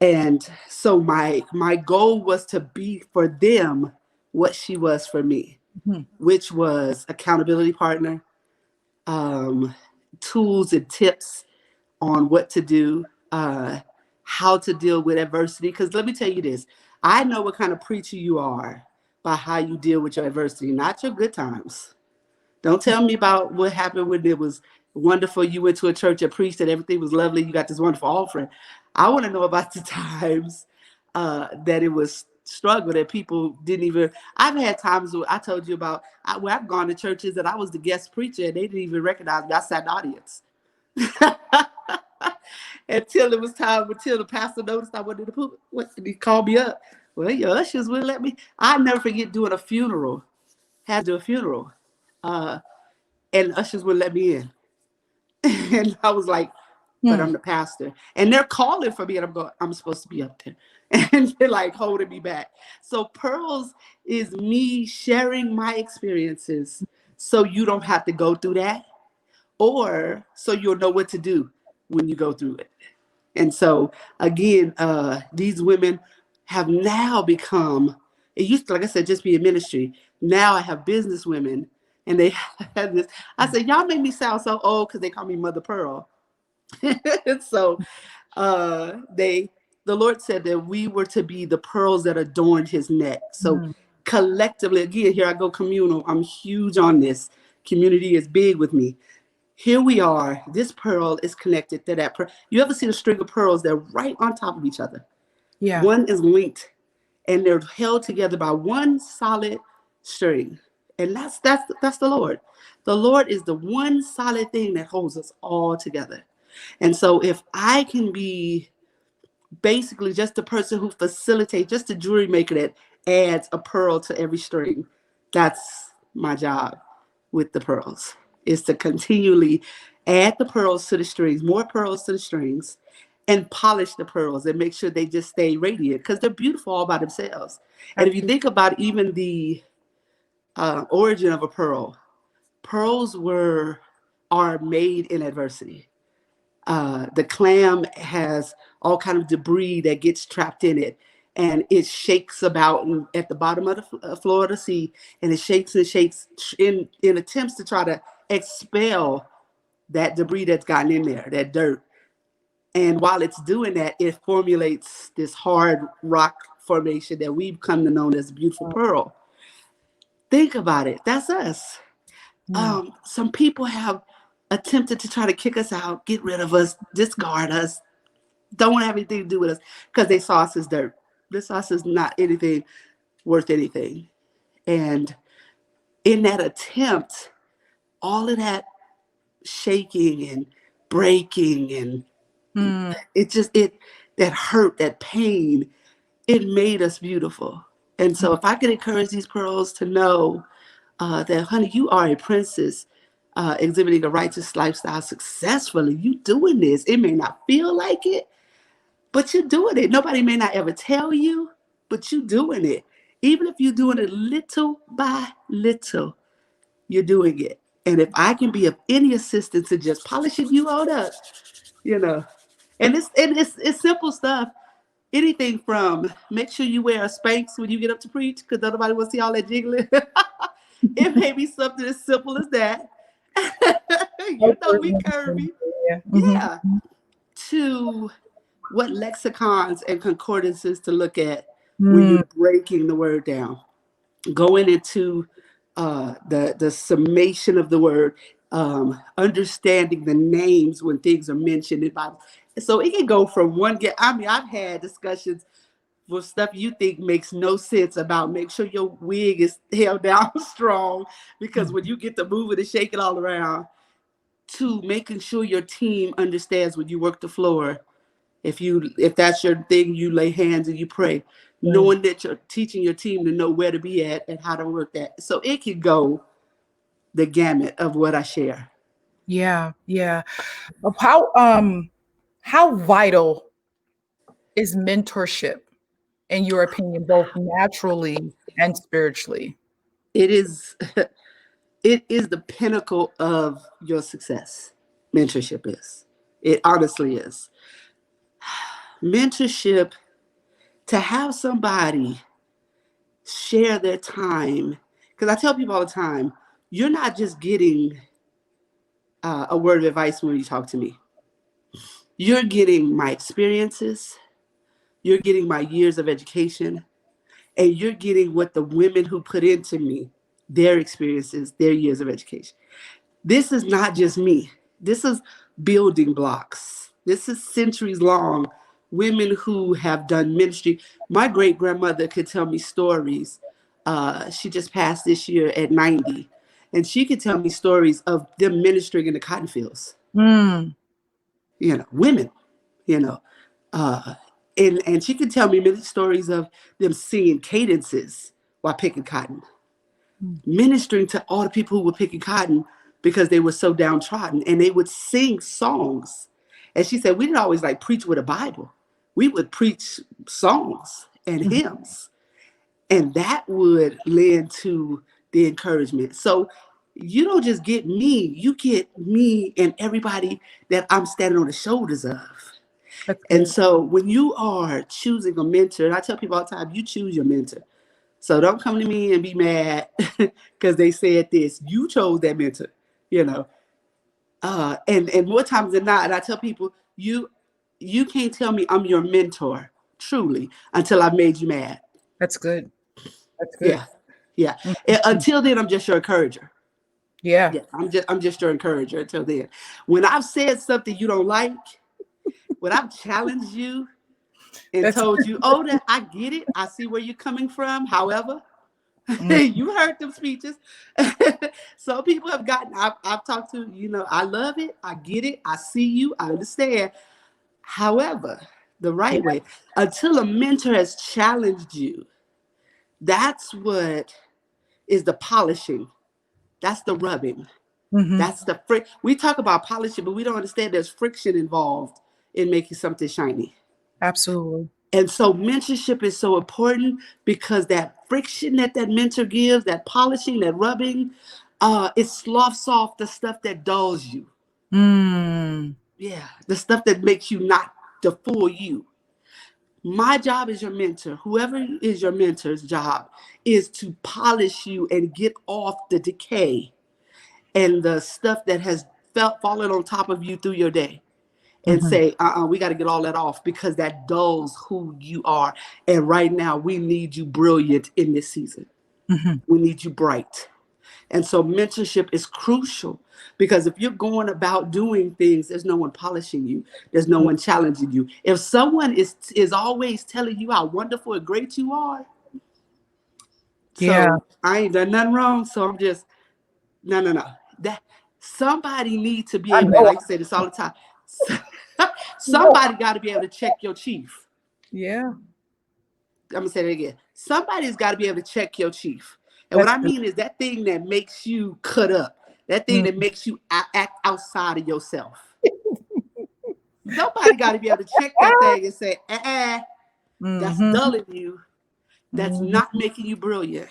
And so my goal was to be for them what she was for me, Mhm. which was accountability partner, um, tools and tips on what to do, how to deal with adversity. Because let me tell you this, I know what kind of preacher you are by how you deal with your adversity, not your good times. Don't tell me about what happened when it was wonderful. You went to a church and preached and everything was lovely. You got this wonderful offering. I want to know about the times that it was struggle that people didn't even. I've had times where I told you about where I've gone to churches that I was the guest preacher and they didn't even recognize me. I sat in the audience until it was time. Until the pastor noticed I wasn't in the pulpit. What did he call me up? Well, your ushers wouldn't let me. I never forget doing a funeral. Had to do a funeral. Uh, and ushers would let me in. And I was like, but Hmm. I'm the pastor. And they're calling for me, and I'm going, I'm supposed to be up there. And they're like holding me back. So Pearls is me sharing my experiences so you don't have to go through that, or so you'll know what to do when you go through it. And so again, these women have now become, it used to, like I said, just be a ministry. Now I have business women and they have this. I said, y'all make me sound so old because they call me Mother Pearl. So they the Lord said that we were to be the pearls that adorned his neck. So Mm. collectively, again, here I go communal. I'm huge on this. Community is big with me. Here we are. This pearl is connected to that pearl. You ever see a string of pearls? They're right on top of each other. Yeah. One is linked, and they're held together by one solid string. And that's the Lord. The Lord is the one solid thing that holds us all together. And so if I can be basically just the person who facilitates, just the jewelry maker that adds a pearl to every string, that's my job with the pearls, is to continually add the pearls to the strings, more pearls to the strings, and polish the pearls and make sure they just stay radiant because they're beautiful all by themselves. And if you Absolutely. think about even the origin of a pearl, pearls were are made in adversity. The clam has all kind of debris that gets trapped in it, and it shakes about at the bottom of the floor of the sea, and it shakes and shakes in attempts to try to expel that debris that's gotten in there, that dirt. And while it's doing that, it formulates this hard rock formation that we've come to know as beautiful pearl. Think about it. That's us. Mm. Some people have attempted to try to kick us out, get rid of us, discard us, don't want to have anything to do with us because they saw us as dirt. This sauce is not anything worth anything. And in that attempt, all of that shaking and breaking and Mm. it that hurt, that pain, it made us beautiful. And so if I could encourage these pearls to know that, honey, you are a princess exhibiting a righteous lifestyle successfully. You doing this. It may not feel like it, but you're doing it. Nobody may not ever tell you, but you're doing it. Even if you're doing it little by little, you're doing it. And if I can be of any assistance in just polishing you on up, you know, and it's simple stuff. Anything from make sure you wear a Spanx when you get up to preach because nobody wants to see all that jiggling. It may be something as simple as that. You know, we curvy. Yeah. Mhm. Yeah. To what lexicons and concordances to look at when Mm. you're breaking the word down, going into the summation of the word, understanding the names when things are mentioned in the Bible. So it can go from one get. I mean, I've had discussions with stuff you think makes no sense about make sure your wig is held down strong because when you get to move it and shake it all around, to making sure your team understands when you work the floor, if that's your thing, you lay hands and you pray, Mm. knowing that you're teaching your team to know where to be at and how to work that. So it can go the gamut of what I share. Yeah, yeah. Of how vital is mentorship in your opinion, both naturally and spiritually? It is it is the pinnacle of your success. Mentorship is. It honestly is. Mentorship, to have somebody share their time, because I tell people all the time, you're not just getting a word of advice when you talk to me. You're getting my experiences, you're getting my years of education, and you're getting what the women who put into me, their experiences, their years of education. This is not just me. This is building blocks. This is centuries long. Women who have done ministry. My great grandmother could tell me stories. She just passed this year at 90. And she could tell me stories of them ministering in the cotton fields. Mm. Women, you know. Uh, and she could tell me many stories of them singing cadences while picking cotton, Mm. ministering to all the people who were picking cotton because they were so downtrodden, and they would sing songs. And she said we didn't always like preach with a Bible. We would preach songs and Mhm. hymns, and that would lend to the encouragement. So you don't just get me, you get me and everybody that I'm standing on the shoulders of. That's And good. so when you are choosing a mentor, and I tell people all the time, you choose your mentor. So don't come to me and be mad because they said this. You chose that mentor, you know. And more times than not, and I tell people, you can't tell me I'm your mentor truly until I've made you mad. That's good. That's good. Yeah, yeah. And Mhm. until then, I'm just your encourager. Yeah. Yeah, I'm just your encourager until then. When I've said something you don't like, when I've challenged you and That's told you, oh, that I get it, I see where you're coming from. However, mm, you heard them speeches. Some people have gotten, I've talked to, I love it. I get it. I see you. I understand. However, the yeah. right way, until a mentor has challenged you, that's what is the polishing. That's the rubbing. Mhm. That's the frick. We talk about polishing, but we don't understand there's friction involved in making something shiny. Absolutely. And so mentorship is so important because that friction that mentor gives, that polishing, that rubbing, it sloughs off the stuff that dulls you. Mm. Yeah, the stuff that makes you not the full you. My job as your mentor, whoever is your mentor's job, is to polish you and get off the decay and the stuff that has felt fallen on top of you through your day. And Mhm. say, we got to get all that off because that dulls who you are. And right now, we need you brilliant in this season. Mhm. We need you bright. And so mentorship is crucial because if you're going about doing things, there's no one polishing you. There's no Yeah. one challenging you. If someone is always telling you how wonderful and great you are, Yeah. so I ain't done nothing wrong. So I'm just no. That somebody needs to be I able, and know. I say this all the time. No. Somebody got to be able to check your chief. Yeah. I'm gonna say that again. Somebody's got to be able to check your chief. And what That's I good. mean is that thing that makes you cut up, that thing that Mm. makes you act outside of yourself. Somebody got to be able to check that thing and say, that's Mhm. dulling you. That's not Mhm. making you brilliant.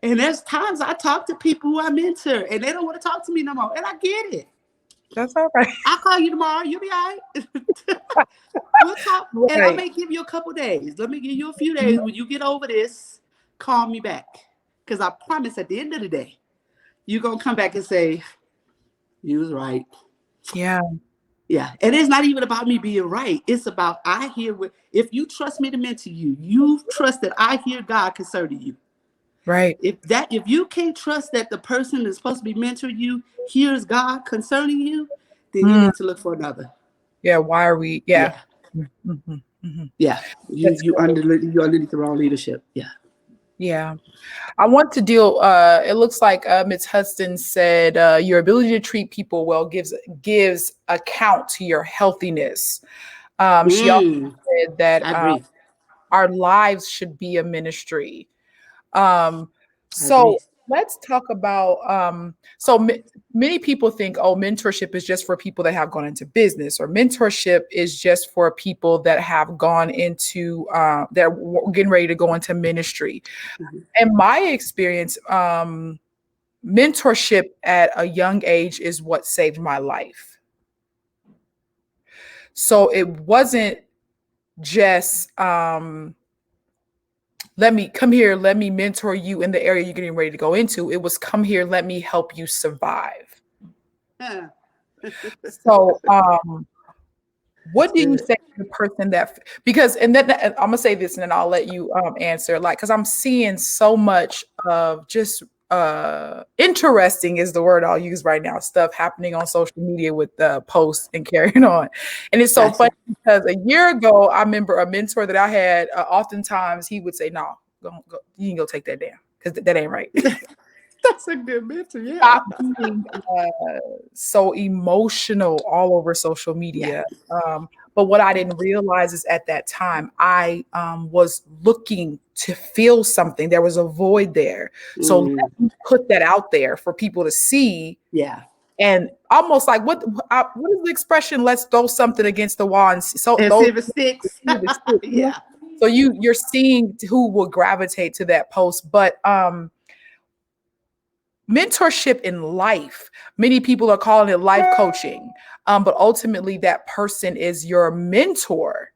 And there's times I talk to people who I mentor and they don't want to talk to me no more. And I get it. That's all right. I'll call you tomorrow. You'll be all right. We'll talk. And I Right. may give you a couple days. Let me give you a few Mhm. days. When you get over this, call me back. Because I promise at the end of the day, you're going to come back and say, you was right. Yeah. Yeah. And it's not even about me being right. It's about I hear what, if you trust me to mentor you, you trust that I hear God concerning you. Right. If you can't trust that the person that's supposed to be mentoring you hears God concerning you, then you Mm. need to look for another. Yeah. Why are we? Yeah. Yeah. Mhm. Mhm. Yeah. You That's you good. under you underneath the wrong leadership. Yeah. Yeah. I want to deal. It looks like Ms. Hudson said your ability to treat people well gives account to your healthiness. She also Mm, said that I agree. our lives should be a ministry. Um, I agree. so let's talk about many people think, oh, mentorship is just for people that have gone into business, or mentorship is just for people that have gone into getting ready to go into ministry. Mhm. In my experience, mentorship at a young age is what saved my life. So it wasn't just let me come here, let me mentor you in the area you're getting ready to go into. It was come here, let me help you survive. Yeah. So That's what do you good. say to the person that because and then I'm gonna say this and then I'll let you answer like because I'm seeing so much of just interesting is the word I'll use right now stuff happening on social media with posts and carrying on. And it's so funny Gotcha. because a year ago I remember a mentor that I had oftentimes he would say no go, you can go take that down because that ain't right. That's a good mentor. Yeah. Stop being so emotional all over social Yeah. media. But what I didn't realize is at that time, I was looking to feel something. There was a void there. So let Mm, me put that out there for people to see. yeah. And almost like what is the expression? Let's throw something against the wall and see, so And see those if it sticks. Yeah. so you're seeing who will gravitate to that post. But mentorship in life. Many people are calling it life coaching, but ultimately that person is your mentor.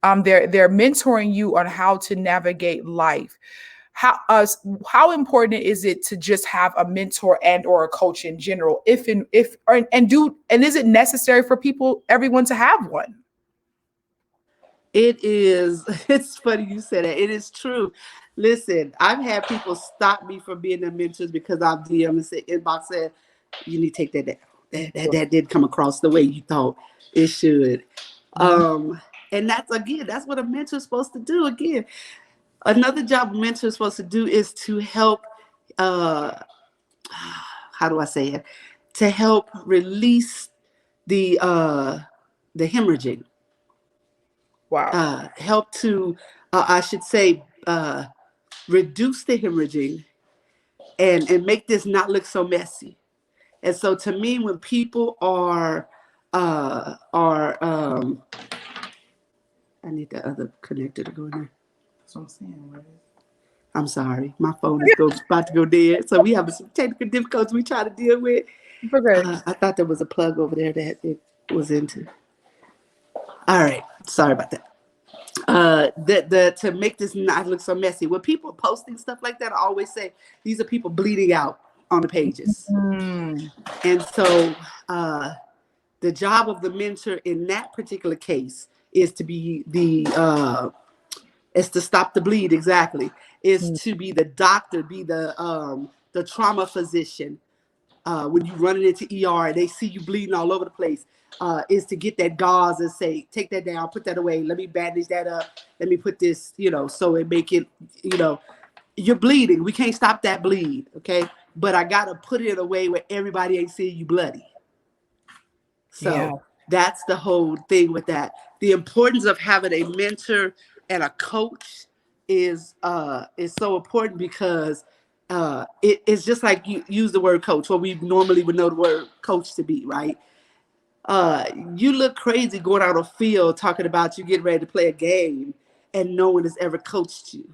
They're mentoring you on how to navigate life. How important is it to just have a mentor and or a coach in general? And is it necessary for everyone to have one? It is, it's funny you said that. It is true. Listen, I've had people stop me from being their mentors because I've DM and said, inbox said, you need to take that down. That didn't come across the way you thought it should. Mhm. And that's what a mentor is supposed to do. Again, another job a mentor is supposed to do is to help, uh, how do I say it? To help release the hemorrhaging, Wow. help to, I should say, reduce the hemorrhaging and make this not look so messy. And so to me, when people are I need the other connector to go in there. That's what I'm saying. Right? I'm sorry, my phone is about to go dead. So we have some technical difficulties we try to deal with. Okay. I thought there was a plug over there that it was into. All right, sorry about that. The to make this not look so messy. When people are posting stuff like that, I always say these are people bleeding out on the pages. Mm. And so the job of the mentor in that particular case is to be is to stop the bleed, exactly. Is Mm. to be the doctor, be the trauma physician. When you run it into ER and they see you bleeding all over the place, is to get that gauze and say, take that down, put that away, let me bandage that up, let me put this, so it make it, you're bleeding. We can't stop that bleed, okay? But I gotta put it in a way where everybody ain't seeing you bloody. Yeah. So that's the whole thing with that. The importance of having a mentor and a coach is so important because it's just like you use the word coach, what we normally would know the word coach to be, right? You look crazy going out on field talking about you getting ready to play a game and no one has ever coached you.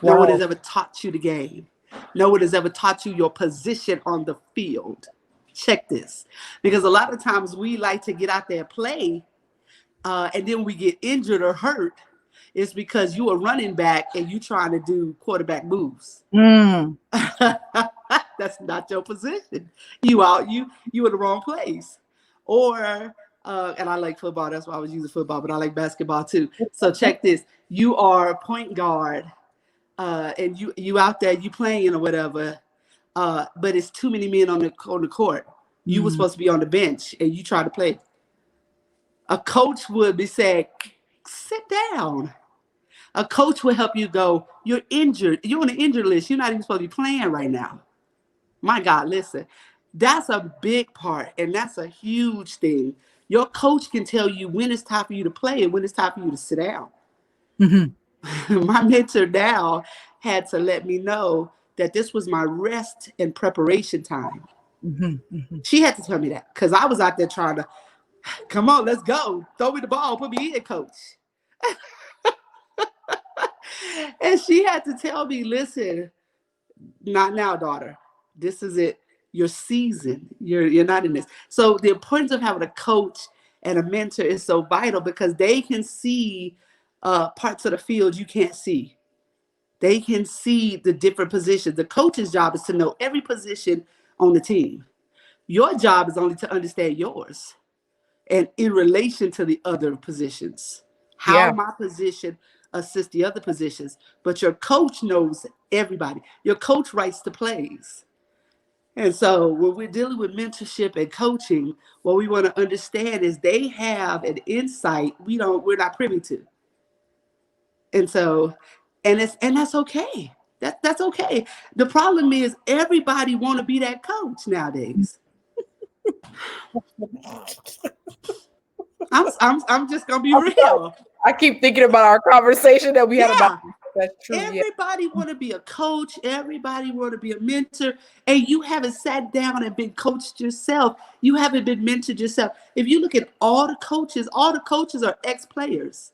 No one has Wow. ever taught you the game. No one has ever taught you your position on the field. Check this. Because a lot of times we like to get out there and play, and then we get injured or hurt. It's because you are running back and you trying to do quarterback moves. Mm. That's not your position. You in the wrong place. Or and I like football, that's why I was using football, but I like basketball too. So check this. You are a point guard, and you out there, you playing or whatever, but it's too many men on the court. You were Mm. supposed to be on the bench and you try to play. A coach would be saying, sit down. A coach will help you go, you're injured. You're on the injured list. You're not even supposed to be playing right now. My God, listen, that's a big part, and that's a huge thing. Your coach can tell you when it's time for you to play and when it's time for you to sit down. Mhm. My mentor now had to let me know that this was my rest and preparation time. Mhm. Mhm. She had to tell me that because I was out there trying to, come on, let's go. Throw me the ball, put me in, coach. And she had to tell me, listen, not now, daughter. This is it. Your season. You're not in this. So the importance of having a coach and a mentor is so vital because they can see parts of the field you can't see. They can see the different positions. The coach's job is to know every position on the team. Your job is only to understand yours and in relation to the other positions. How Yeah. my position assists the other positions. But your coach knows everybody. Your coach writes the plays. And so when we're dealing with mentorship and coaching, what we want to understand is they have an insight we're not privy to. And so and that's okay. That's okay. The problem is everybody want to be that coach nowadays. I'm just gonna be I'm sorry. real. I keep thinking about our conversation that we had about Yeah. that's true. Yeah. Everybody want to be a coach. Everybody want to be a mentor. And you haven't sat down and been coached yourself. You haven't been mentored yourself. If you look at all the coaches are ex-players.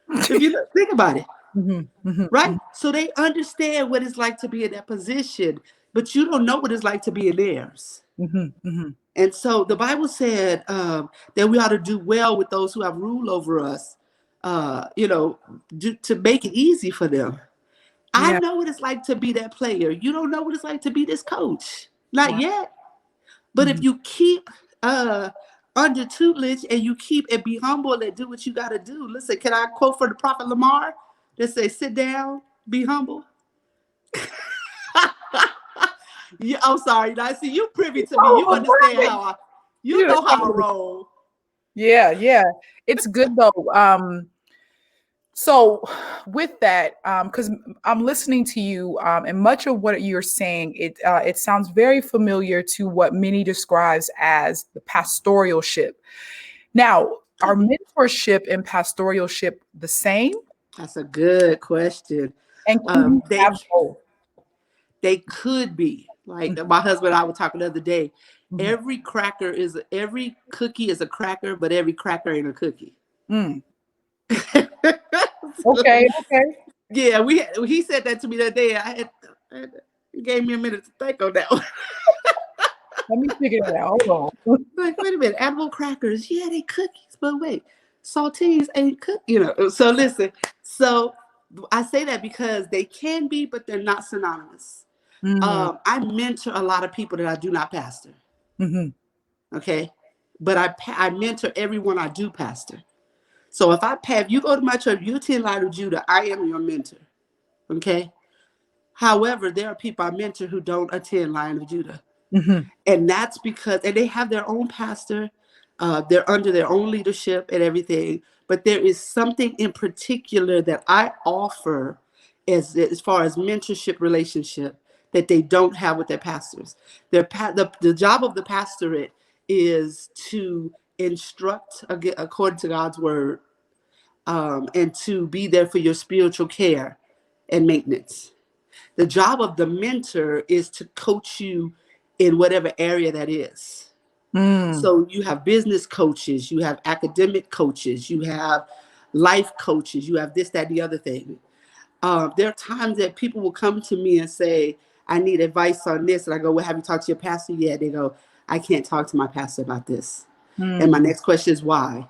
If you think about it, Mhm. Mhm. right? Mhm. So they understand what it's like to be in that position. but you don't know what it's like to be in theirs. Mhm, mhm. And so the Bible said that we ought to do well with those who have rule over us, to make it easy for them. I Yeah. know what it's like to be that player. You don't know what it's like to be this coach. Not Wow. yet. But if Mhm. you keep under tutelage and you keep and be humble and do what you got to do. Listen, can I quote for the prophet Lamar that say, sit down, be humble? Yeah, I'm sorry. I see you privy to me. You Oh, understand perfect. you Yeah, know how I totally. roll. Yeah, yeah. It's good though. So with that, because I'm listening to you, and much of what you're saying, it sounds very familiar to what many describes as the pastoralship. Now, are Could be. mentorship and pastoralship the same? That's a good question. And can you They have both? they could be like my husband and I were talking the other day. Mhm. Every cookie is a cracker, but every cracker ain't a cookie. Mm. Okay, okay. Yeah, he said that to me that day. He gave me a minute to think on that one. Let me figure that out. Hold on. Like, wait a minute, animal crackers, yeah, they cookies, but wait, saltines ain't cookies. So listen, so I say that because they can be, but they're not synonymous. Mm, I mentor a lot of people that I do not pastor. mhm, Okay, but I mentor everyone I do pastor. So if you go to my church, you attend Light of Judah, I am your mentor. Okay. However, there are people I mentor who don't attend Lion of Judah. mhm, And that's because, and they have their own pastor, they're under their own leadership and everything. But there is something in particular that I offer as far as mentorship relationship that they don't have with their pastors. The job of the pastorate is to instruct according to God's word, and to be there for your spiritual care and maintenance. The job of the mentor is to coach you in whatever area that is. mm, So you have business coaches, you have academic coaches, you have life coaches, you have this, that, and the other thing. There are times that people will come to me and say, I need advice on this. And I go, well, have you talked to your pastor yet? They go, I can't talk to my pastor about this. And my mm, next question is why?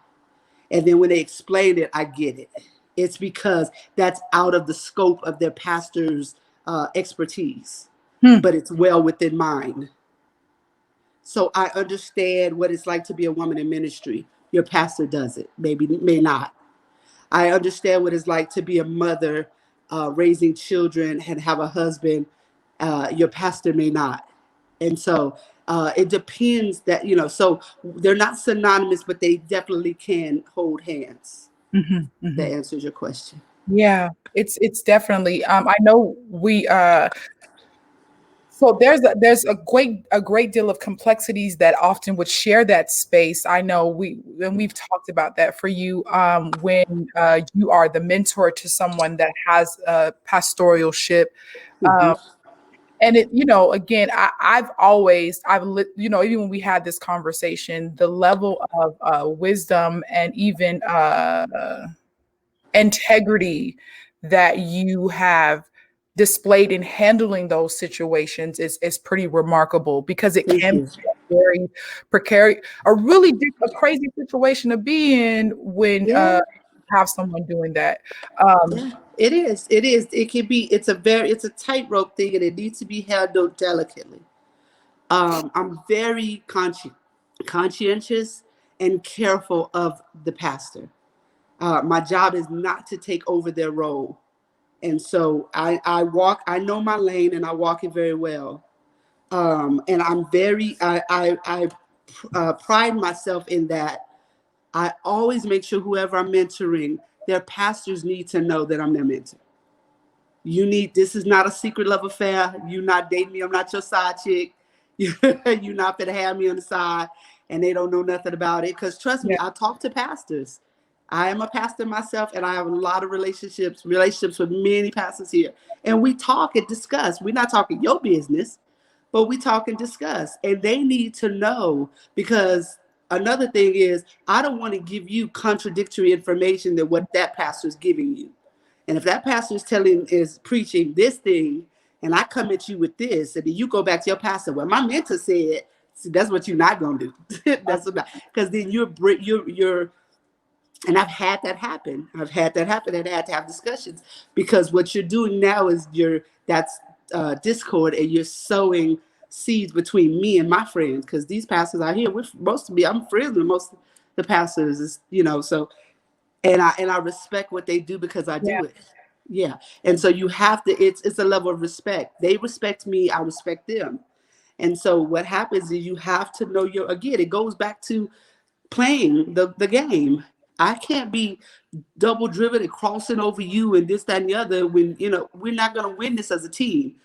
And then when they explain it, I get it. It's because that's out of the scope of their pastor's expertise, hmm, but it's well within mine. So I understand what it's like to be a woman in ministry. Your pastor does it, maybe, may not. I understand what it's like to be a mother, raising children and have a husband. Your pastor may not. And so it depends so they're not synonymous, but they definitely can hold hands. mhm, That mhm. answers your question. Yeah, it's definitely. I know we. So there's a great deal of complexities that often would share that space. I know we've talked about that for you when you are the mentor to someone that has a pastoralship. Hmm. And again, I've always, even when we had this conversation, the level of wisdom and even integrity that you have displayed in handling those situations is pretty remarkable because it Thank can you. be a very precarious, a crazy situation to be in when Yeah, you have someone doing that. Um, yeah. It is. It is. It can be. It's a tightrope thing, and it needs to be handled delicately. I'm very conscientious and careful of the pastor. My job is not to take over their role. And so I know my lane and I walk it very well. And I pride myself in that. I always make sure whoever I'm mentoring, their pastors need to know that I'm their mentor. This is not a secret love affair. You not dating me. I'm not your side chick. You not gonna have me on the side and they don't know nothing about it. Cause trust me, yeah, I talk to pastors. I am a pastor myself and I have a lot of relationships with many pastors here. And we talk and discuss. We're not talking your business, but we talk and discuss. And they need to know because another thing is I don't want to give you contradictory information than what that pastor is giving you. And if that pastor is preaching this thing and I come at you with this, and then you go back to your pastor. Well, my mentor said, see, that's what you're not gonna do. That's what, because then you're and I've had that happen. I've had that happen, and I had to have discussions because what you're doing now is that's discord, and you're sowing seeds between me and my friends. Because these pastors out here, I'm friends with most of the pastors, so and I respect what they do because I Yeah. do it. Yeah, and so you have to. It's a level of respect. They respect me. I respect them. And so what happens is you have to know your. Again, it goes back to playing the game. I can't be double driven and crossing over you and this, that, and the other when we're not going to win this as a team.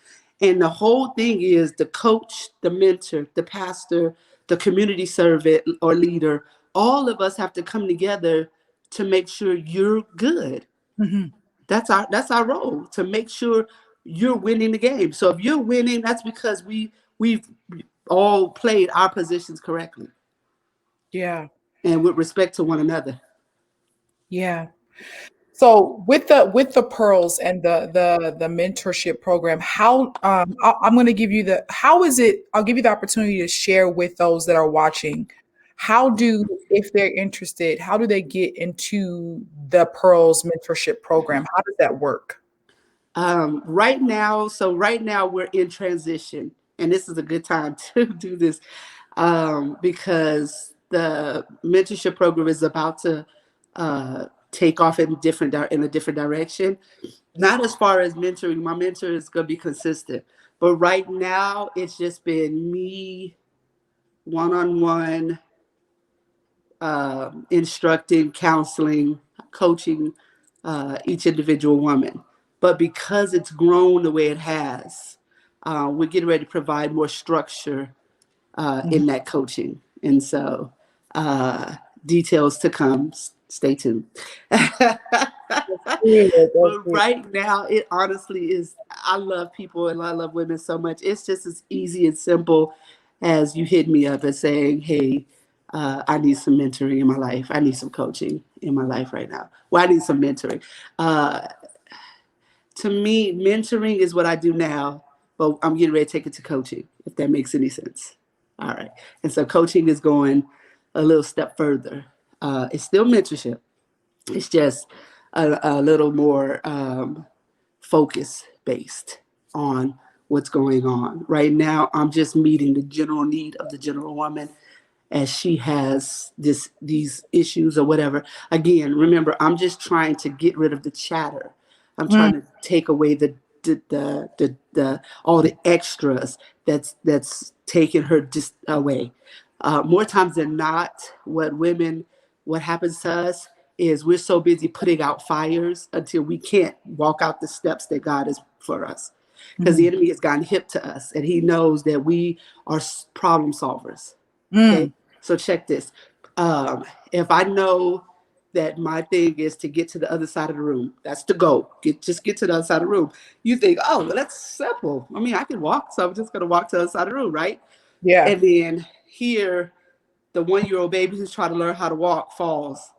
And the whole thing is the coach, the mentor, the pastor, the community servant or leader. All of us have to come together to make sure you're good. Mhm. That's our role, to make sure you're winning the game. So if you're winning, that's because we've all played our positions correctly Yeah. and with respect to one another. Yeah. So with the pearls and the mentorship program, how I'm going to give you the how is it? I'll give you the opportunity to share with those that are watching. How do, if they're interested, how do they get into the pearls mentorship program? How does that work? Right now we're in transition, and this is a good time to do this because the mentorship program is about to take off in a different direction. Not as far as mentoring. My mentor is going to be consistent, but right now it's just been me one on one, instructing, counseling, coaching each individual woman. But because it's grown the way it has, we're getting ready to provide more structure Mhm. in that coaching. And so, details to come. Stay tuned. Yeah, that's But it. right now, it honestly is. I love people and I love women so much. It's just as easy and simple as you hit me up and saying, "Hey, I need some mentoring in my life. I need some coaching in my life right now. Well, I need some mentoring." Uh, to me, mentoring is what I do now, but I'm getting ready to take it to coaching, if that makes any sense. All right. And so coaching is going a little step further. It's still mentorship, it's just a little more focus based on what's going on. Right now, I'm just meeting the general need of the general woman as she has these issues or whatever. Again, remember, I'm just trying to get rid of the chatter. I'm Mm, trying to take away the all the extras that's taking her just away. More times than not, what happens to us is we're so busy putting out fires until we can't walk out the steps that God is for us. Because the mhm, enemy has gotten hip to us and he knows that we are problem solvers. Okay, mm. so check this. If I know that my thing is to get to the other side of the room, that's the goal. Just get to the other side of the room. You think, oh, well, that's simple. I mean, I can walk, so I'm just gonna walk to the other side of the room, right? Yeah. And then here, the 1 year old baby who's trying to learn how to walk falls.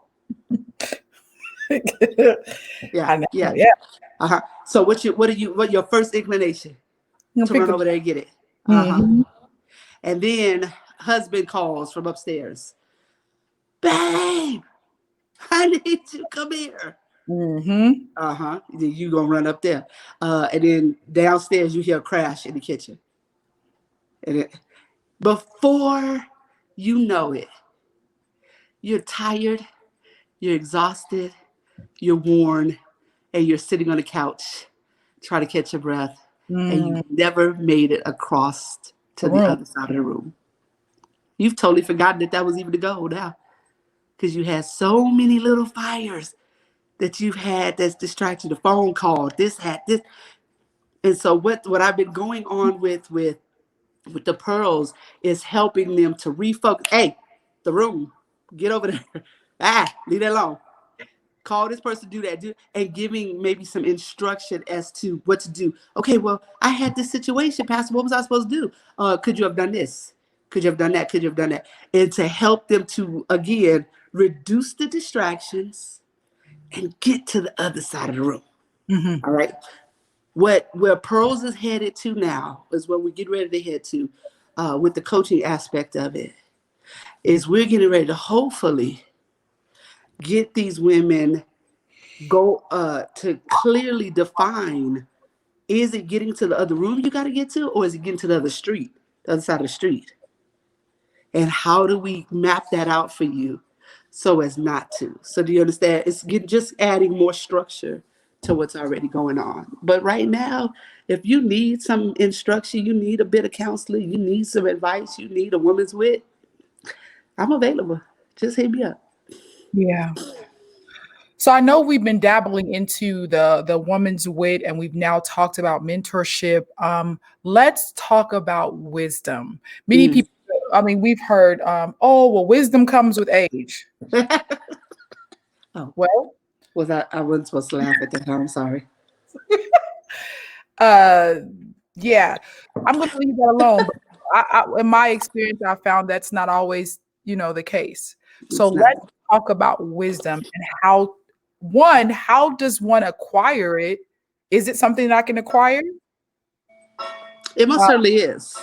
Yeah, I know. yeah. Yeah. Uh-huh. So what your first inclination You to pick run up. over there and get it? Uh-huh. Mhm. And then husband calls from upstairs. Babe, I need you to come here. Mhm. Uh-huh. Then you gonna run up there. And then downstairs you hear a crash in the kitchen. And before you know it, you're tired, you're exhausted, you're worn, and you're sitting on the couch trying to catch your breath, and Mm. you've never made it across The to the room. other side of the room. You've totally forgotten that was even the goal now, because you had so many little fires that you've had that's distracted, the phone call, this. And so what I've been going on with the pearls is helping them to refocus. Hey, the room, get over there. Leave that alone. Call this person, do that, and giving maybe some instruction as to what to do. Okay, well, I had this situation, Pastor. What was I supposed to do? Could you have done this? Could you have done that? Could you have done that? And to help them to again reduce the distractions and get to the other side of the room. Mhm. All right. Where Pearls is headed to now is what we're getting ready to head to, with the coaching aspect of it, is we're getting ready to hopefully get these women go to clearly define, is it getting to the other room you got to get to, or is it getting to the other street, the other side of the street? And how do we map that out for you so as not to? So do you understand? It's just adding more structure to what's already going on. But right now, if you need some instruction, you need a bit of counseling, you need some advice, you need a woman's wit, I'm available. Just hit me up. Yeah. So I know we've been dabbling into the woman's wit, and we've now talked about mentorship. Let's talk about wisdom. Many Mm. people, I mean, we've heard, oh, well, wisdom comes with age. Oh, Well, I wasn't supposed to laugh at that. I'm sorry. uh, yeah, I'm going to leave that alone. But in my experience, I found that's not always, the case. So It's not. let's talk about wisdom and how does one acquire it? Is it something that I can acquire? It most Uh, certainly is.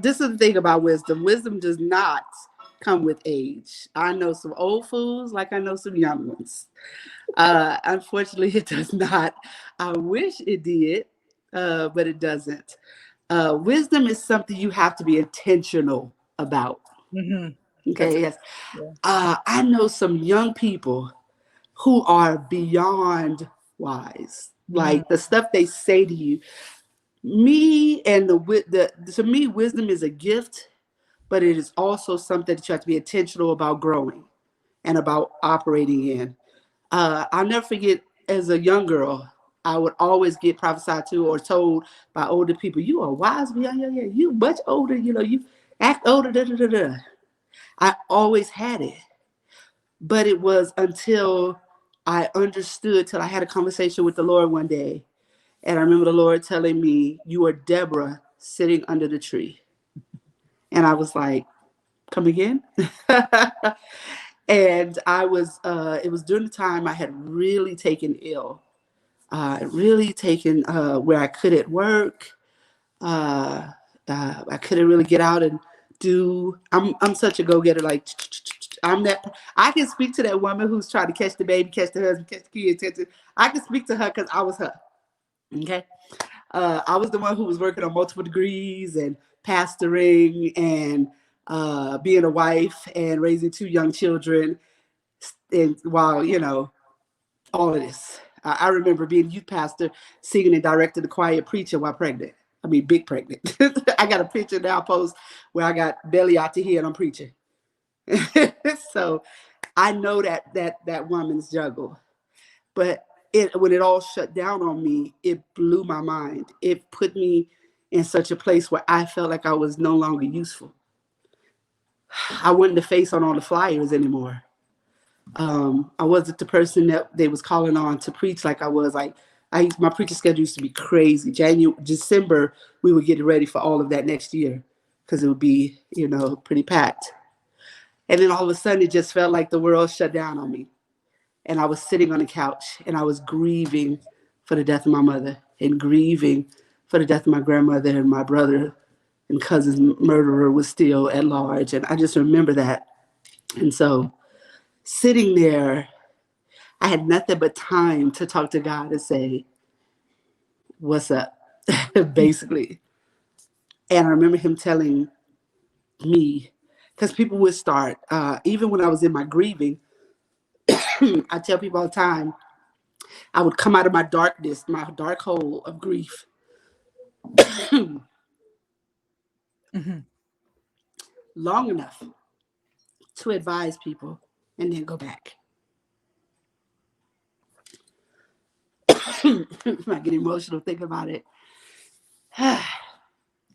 This is the thing about wisdom. Wisdom does not come with age. I know some old fools like I know some young ones. Unfortunately, it does not. I wish it did, but it doesn't. Wisdom is something you have to be intentional about. mhm. That's Okay, good. yes. Yeah. I know some young people who are beyond wise. Mhm. Like the stuff they say to you. Me and the to me, wisdom is a gift, but it is also something that you have to be intentional about growing and about operating in. I'll never forget, as a young girl, I would always get prophesied to or told by older people, "You are wise beyond your years. You much older. You act older." Da, da, da, da. I always had it, but it was until I understood, till I had a conversation with the Lord one day, and I remember the Lord telling me, "You are Deborah sitting under the tree," and I was like, "Come again?" And I was. It was during the time I had really taken ill, really taken where I couldn't work. Uh, I couldn't really get out and do. I'm such a go getter. Like I'm that. I can speak to that woman who's trying to catch the baby, catch the husband, catch the kids. I can speak to her because I was her. Okay. I was the one who was working on multiple degrees and pastoring and being a wife and raising two young children. And while, all of this, I remember being youth pastor, singing and directing the choir preacher while pregnant. I mean, big pregnant. I got a picture now post where I got belly out to here and I'm preaching. So I know that woman's juggle. But when it all shut down on me, it blew my mind. It put me in such a place where I felt like I was no longer useful. I wasn't the face on all the flyers anymore. I wasn't the person that they was calling on to preach like I was. Like my preaching schedule used to be crazy. January, December, we would get ready for all of that next year because it would be, pretty packed. And then all of a sudden, it just felt like the world shut down on me. And I was sitting on the couch and I was grieving for the death of my mother and grieving for the death of my grandmother, and my brother and cousin's murderer was still at large. And I just remember that. And so sitting there, I had nothing but time to talk to God and say, "What's up?" Basically. And I remember him telling me, because people would start, even when I was in my grieving, I tell people all the time, I would come out of my darkness, my dark hole of grief, Mhm. long enough to advise people and then go back. I get emotional thinking about it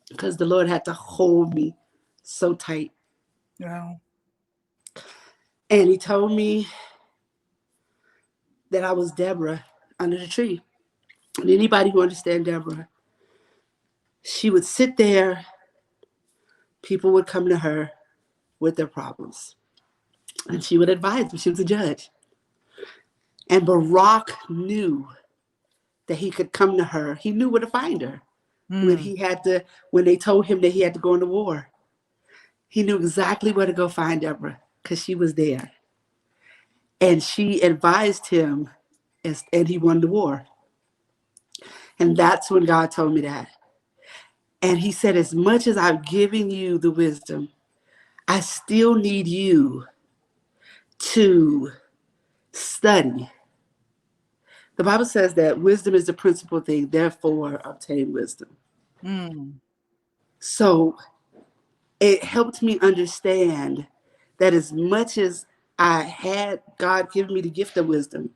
because the Lord had to hold me so tight. Wow. And he told me that I was Deborah under the tree. And anybody who understands Deborah, she would sit there, people would come to her with their problems, and she would advise them. She was a judge. And Barack knew that he could come to her. He knew where to find her when Mm, he had to, when they told him that he had to go into war. He knew exactly where to go find Deborah because she was there. And she advised him, and he won the war. And that's when God told me that. And he said, as much as I've given you the wisdom, I still need you to study. The Bible says that wisdom is the principal thing, therefore obtain wisdom. mm, So it helped me understand that as much as I had God give me the gift of wisdom,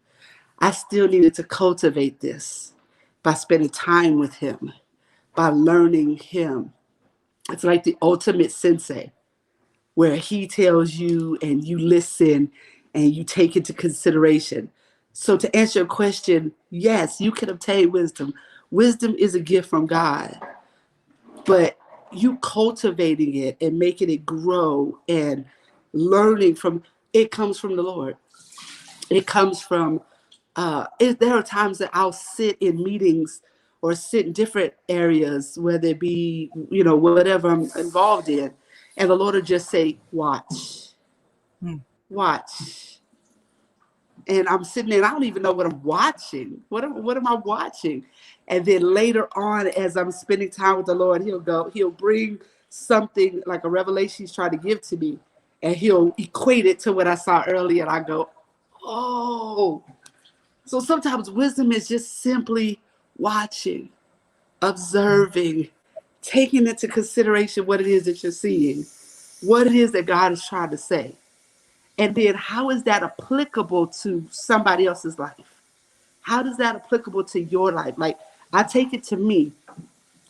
I still needed to cultivate this by spending time with Him, by learning Him. It's like the ultimate sensei, where He tells you and you listen and you take into consideration. So, to answer your question, yes, you can obtain wisdom. Wisdom is a gift from God, but you cultivating it and making it grow and learning from it comes from the Lord. It comes from there are times that I'll sit in meetings or sit in different areas, whether it be, whatever I'm involved in, and the Lord will just say, watch, mm. watch. And I'm sitting there and I don't even know what I'm watching. What am I watching? And then later on, as I'm spending time with the Lord, he'll bring something like a revelation he's trying to give to me, and he'll equate it to what I saw earlier. And I go, oh. So sometimes wisdom is just simply watching, observing, taking into consideration what it is that you're seeing, what it is that God is trying to say. And then how is that applicable to somebody else's life? How does that applicable to your life? Like, I take it to me,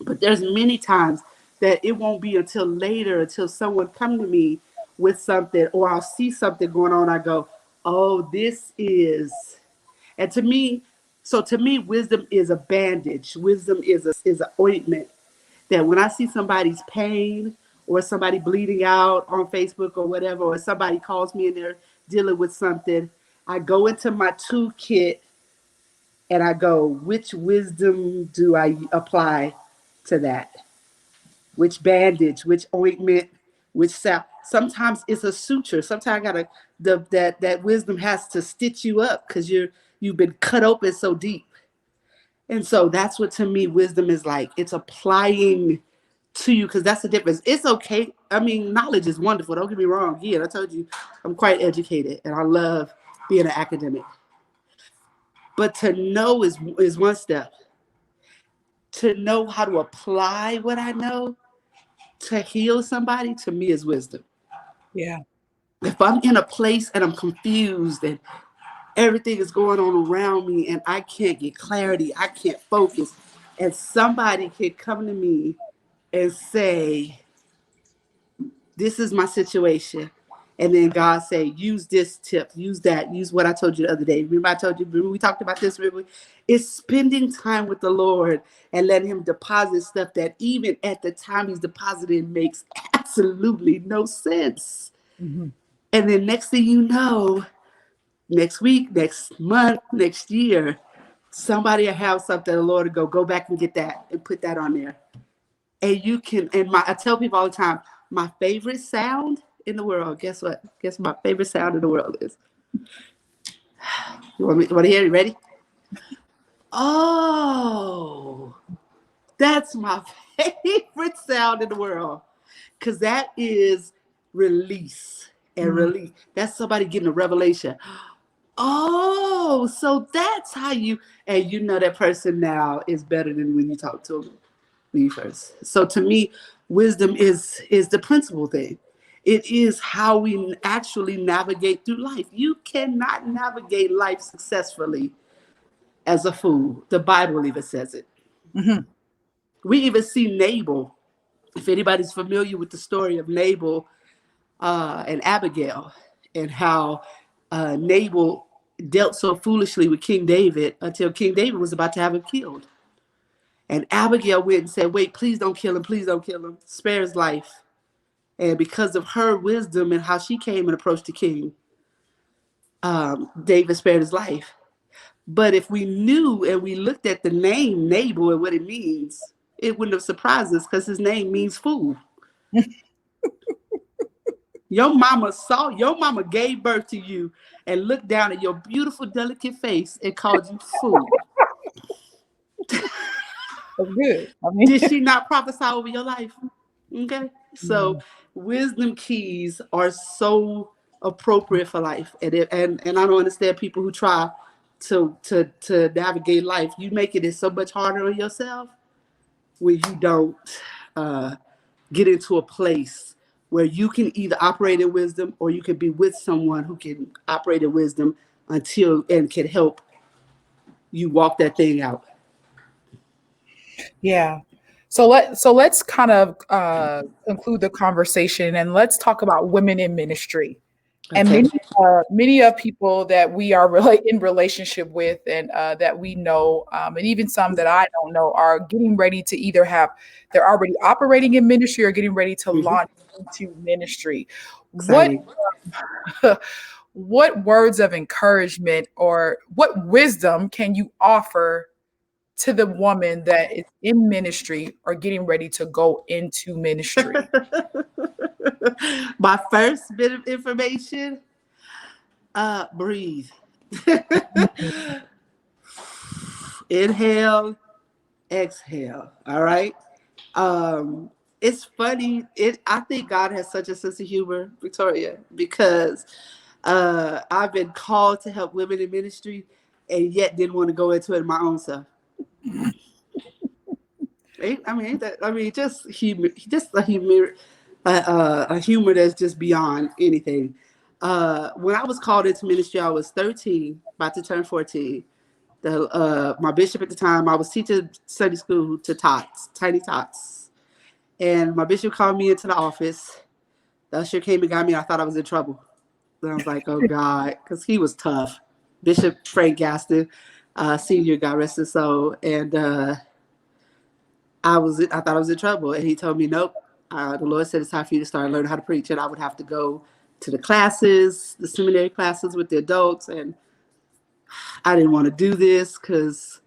but there's many times that it won't be until later, until someone come to me with something, or I'll see something going on. I go, oh, this is, and to me, wisdom is a bandage. Wisdom is an ointment that when I see somebody's pain or somebody bleeding out on Facebook or whatever, or somebody calls me and they're dealing with something, I go into my toolkit and I go, which wisdom do I apply to that? Which bandage, which ointment, which salve? Sometimes it's a suture. Sometimes I gotta that wisdom has to stitch you up because you've been cut open so deep. And so that's what to me wisdom is like. It's applying to you because that's the difference. It's okay. I mean, knowledge is wonderful. Don't get me wrong. Yeah, I told you I'm quite educated and I love being an academic. But to know is one step. To know how to apply what I know to heal somebody to me is wisdom. Yeah. If I'm in a place and I'm confused and everything is going on around me and I can't get clarity, I can't focus, and somebody can come to me and say, this is my situation. And then God say, use this tip, use that, use what I told you the other day. Remember we talked about this? Remember? It's spending time with the Lord and letting Him deposit stuff that even at the time He's depositing makes absolutely no sense. Mhm. And then next thing you know, next week, next month, next year, somebody will have something, the Lord will go back and get that and put that on there. And you can, I tell people all the time, my favorite sound in the world, guess what? Guess what my favorite sound in the world is? You want to hear it? Ready? Oh, that's my favorite sound in the world. Because that is release and Mhm. release. That's somebody getting a revelation. Oh, so that's how and you know that person now is better than when you talk to them me first. So to me, wisdom is the principal thing. It is how we actually navigate through life. You cannot navigate life successfully as a fool. The Bible even says it. Mhm. We even see Nabal. If anybody's familiar with the story of Nabal and Abigail, and how Nabal dealt so foolishly with King David until King David was about to have him killed. And Abigail went and said, wait, please don't kill him. Please don't kill him. Spare his life. And because of her wisdom and how she came and approached the king, David spared his life. But if we knew and we looked at the name Nabal and what it means, it wouldn't have surprised us because his name means fool. Your mama gave birth to you and looked down at your beautiful, delicate face and called you fool. That's good. I mean, Did she not prophesy over your life? Okay. So mm, wisdom keys are so appropriate for life. And I don't understand people who try to navigate life. You make it so much harder on yourself when you don't uh, get into a place where you can either operate in wisdom or you can be with someone who can operate in wisdom until and can help you walk that thing out. yeah. So let's kind of conclude the conversation and let's talk about women in ministry. And Okay. many of people that we are really in relationship with and that we know, and even some that I don't know, are getting ready to either they're already operating in ministry or getting ready to Hmm. launch into ministry. What Exciting. what words of encouragement or what wisdom can you offer to the woman that is in ministry or getting ready to go into ministry? My first bit of information, breathe. Inhale, exhale. All right. Um, it's funny. I think God has such a sense of humor, Victoria, because I've been called to help women in ministry and yet didn't want to go into it my own self. Just humor, a humor that's just beyond anything. When I was called into ministry, I was 13, about to turn 14. My bishop at the time, I was teaching Sunday school to tots, tiny tots, and my bishop called me into the office. The usher came and got me. I thought I was in trouble. And I was like, oh God, because he was tough. Bishop Frank Gaston, senior, God rest his soul, and I thought I was in trouble, and he told me, nope. The Lord said it's time for you to start learning how to preach, and I would have to go to the classes, the seminary classes with the adults, and I didn't want to do this because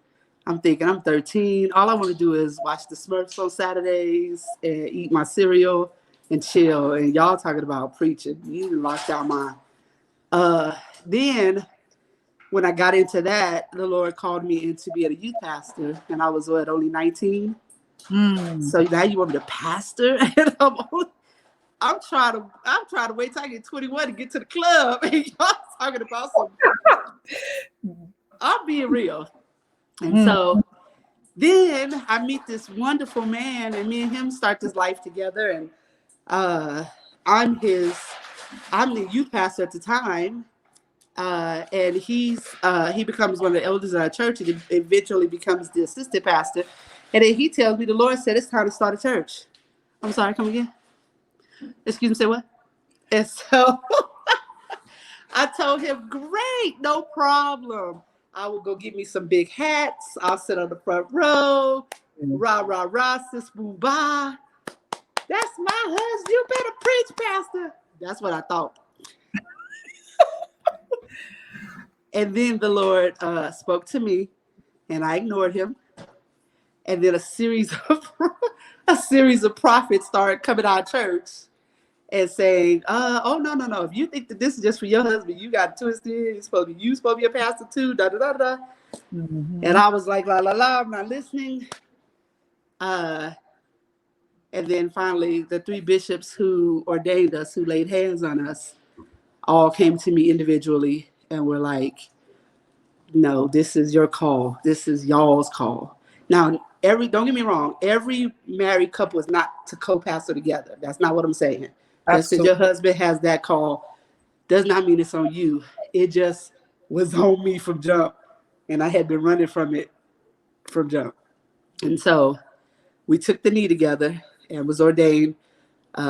I'm thinking I'm 13. All I want to do is watch the Smurfs on Saturdays and eat my cereal and chill. And y'all talking about preaching, you lost our mind. Then when I got into that, the Lord called me in to be a youth pastor, and I was only 19. Mm. So now you want me to pastor, and I'm trying to wait till I get 21 to get to the club, and y'all talking about some. I'm being real, and Mm. so then I meet this wonderful man, and me and him start this life together, and uh, I'm his, I'm the youth pastor at the time, and he becomes one of the elders of our church, and eventually becomes the assistant pastor, and then he tells me the Lord said it's time to start a church. I'm sorry, come again. Excuse me, say what? And so I told him, great, no problem. I will go get me some big hats. I'll sit on the front row. Rah, rah, rah, sis, boo, bah. That's my husband. You better preach, Pastor. That's what I thought. And then the Lord spoke to me, and I ignored him. And then a series of prophets started coming out of church and saying, oh, no, no, no. If you think that this is just for your husband, you got twisted. You supposed to be a pastor too, da, da, da, da. And Mhm. I was like, la, la, la, I'm not listening. Uh, and then finally, the three bishops who ordained us, who laid hands on us, all came to me individually and were like, no, this is your call. This is y'all's call. Now, don't get me wrong, every married couple is not to co-pastor together. That's not what I'm saying. Just because your Absolutely. husband has that call does not mean it's on you. It just was on me from jump, and I had been running from it from jump. And so we took the knee together and was ordained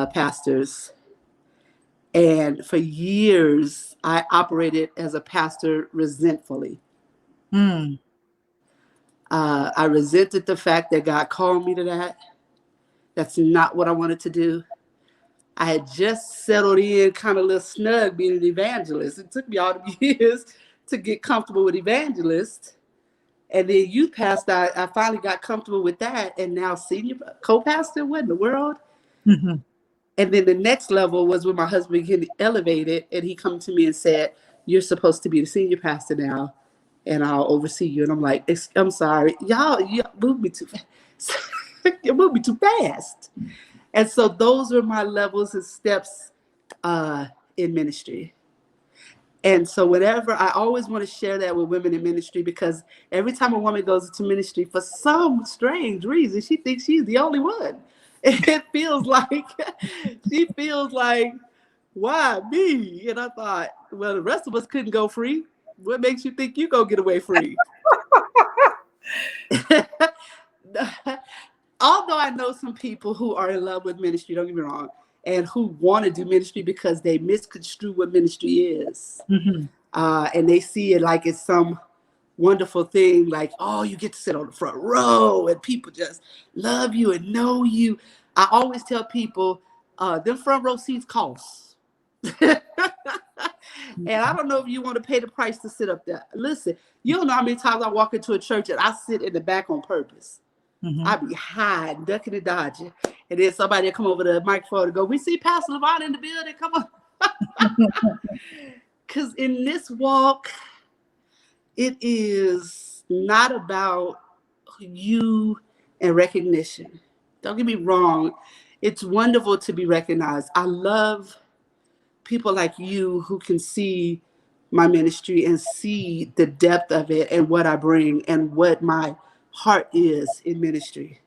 pastors. And for years, I operated as a pastor resentfully. Mm. I resented the fact that God called me to that. That's not what I wanted to do. I had just settled in kind of a little snug being an evangelist. It took me all the years to get comfortable with evangelist. And then youth pastor, I finally got comfortable with that. And now senior co-pastor, what in the world? Mhm. And then the next level was when my husband getting elevated, and he come to me and said, "You're supposed to be the senior pastor now, and I'll oversee you." And I'm like, "I'm sorry, y'all moved me too fast. You moved me too fast." And so those are my levels and steps uh, in ministry. And so whenever I always want to share that with women in ministry, because every time a woman goes into ministry, for some strange reason, she thinks she's the only one. It feels like she feels like, why me? And I thought, well, the rest of us couldn't go free. What makes you think you go get away free? Although I know some people who are in love with ministry, don't get me wrong, and who want to do ministry because they misconstrue what ministry is. Mhm. And they see it like it's some wonderful thing, like, oh, you get to sit on the front row and people just love you and know you. I always tell people, them front row seats cost. And I don't know if you want to pay the price to sit up there. Listen, you don't know how many times I walk into a church and I sit in the back on purpose. I Mhm. be hiding, ducking and dodging. And then somebody will come over the microphone and go, "We see Pastor Lavon in the building. Come on." Because in this walk, it is not about you and recognition. Don't get me wrong. It's wonderful to be recognized. I love people like you who can see my ministry and see the depth of it and what I bring and what my heart is in ministry.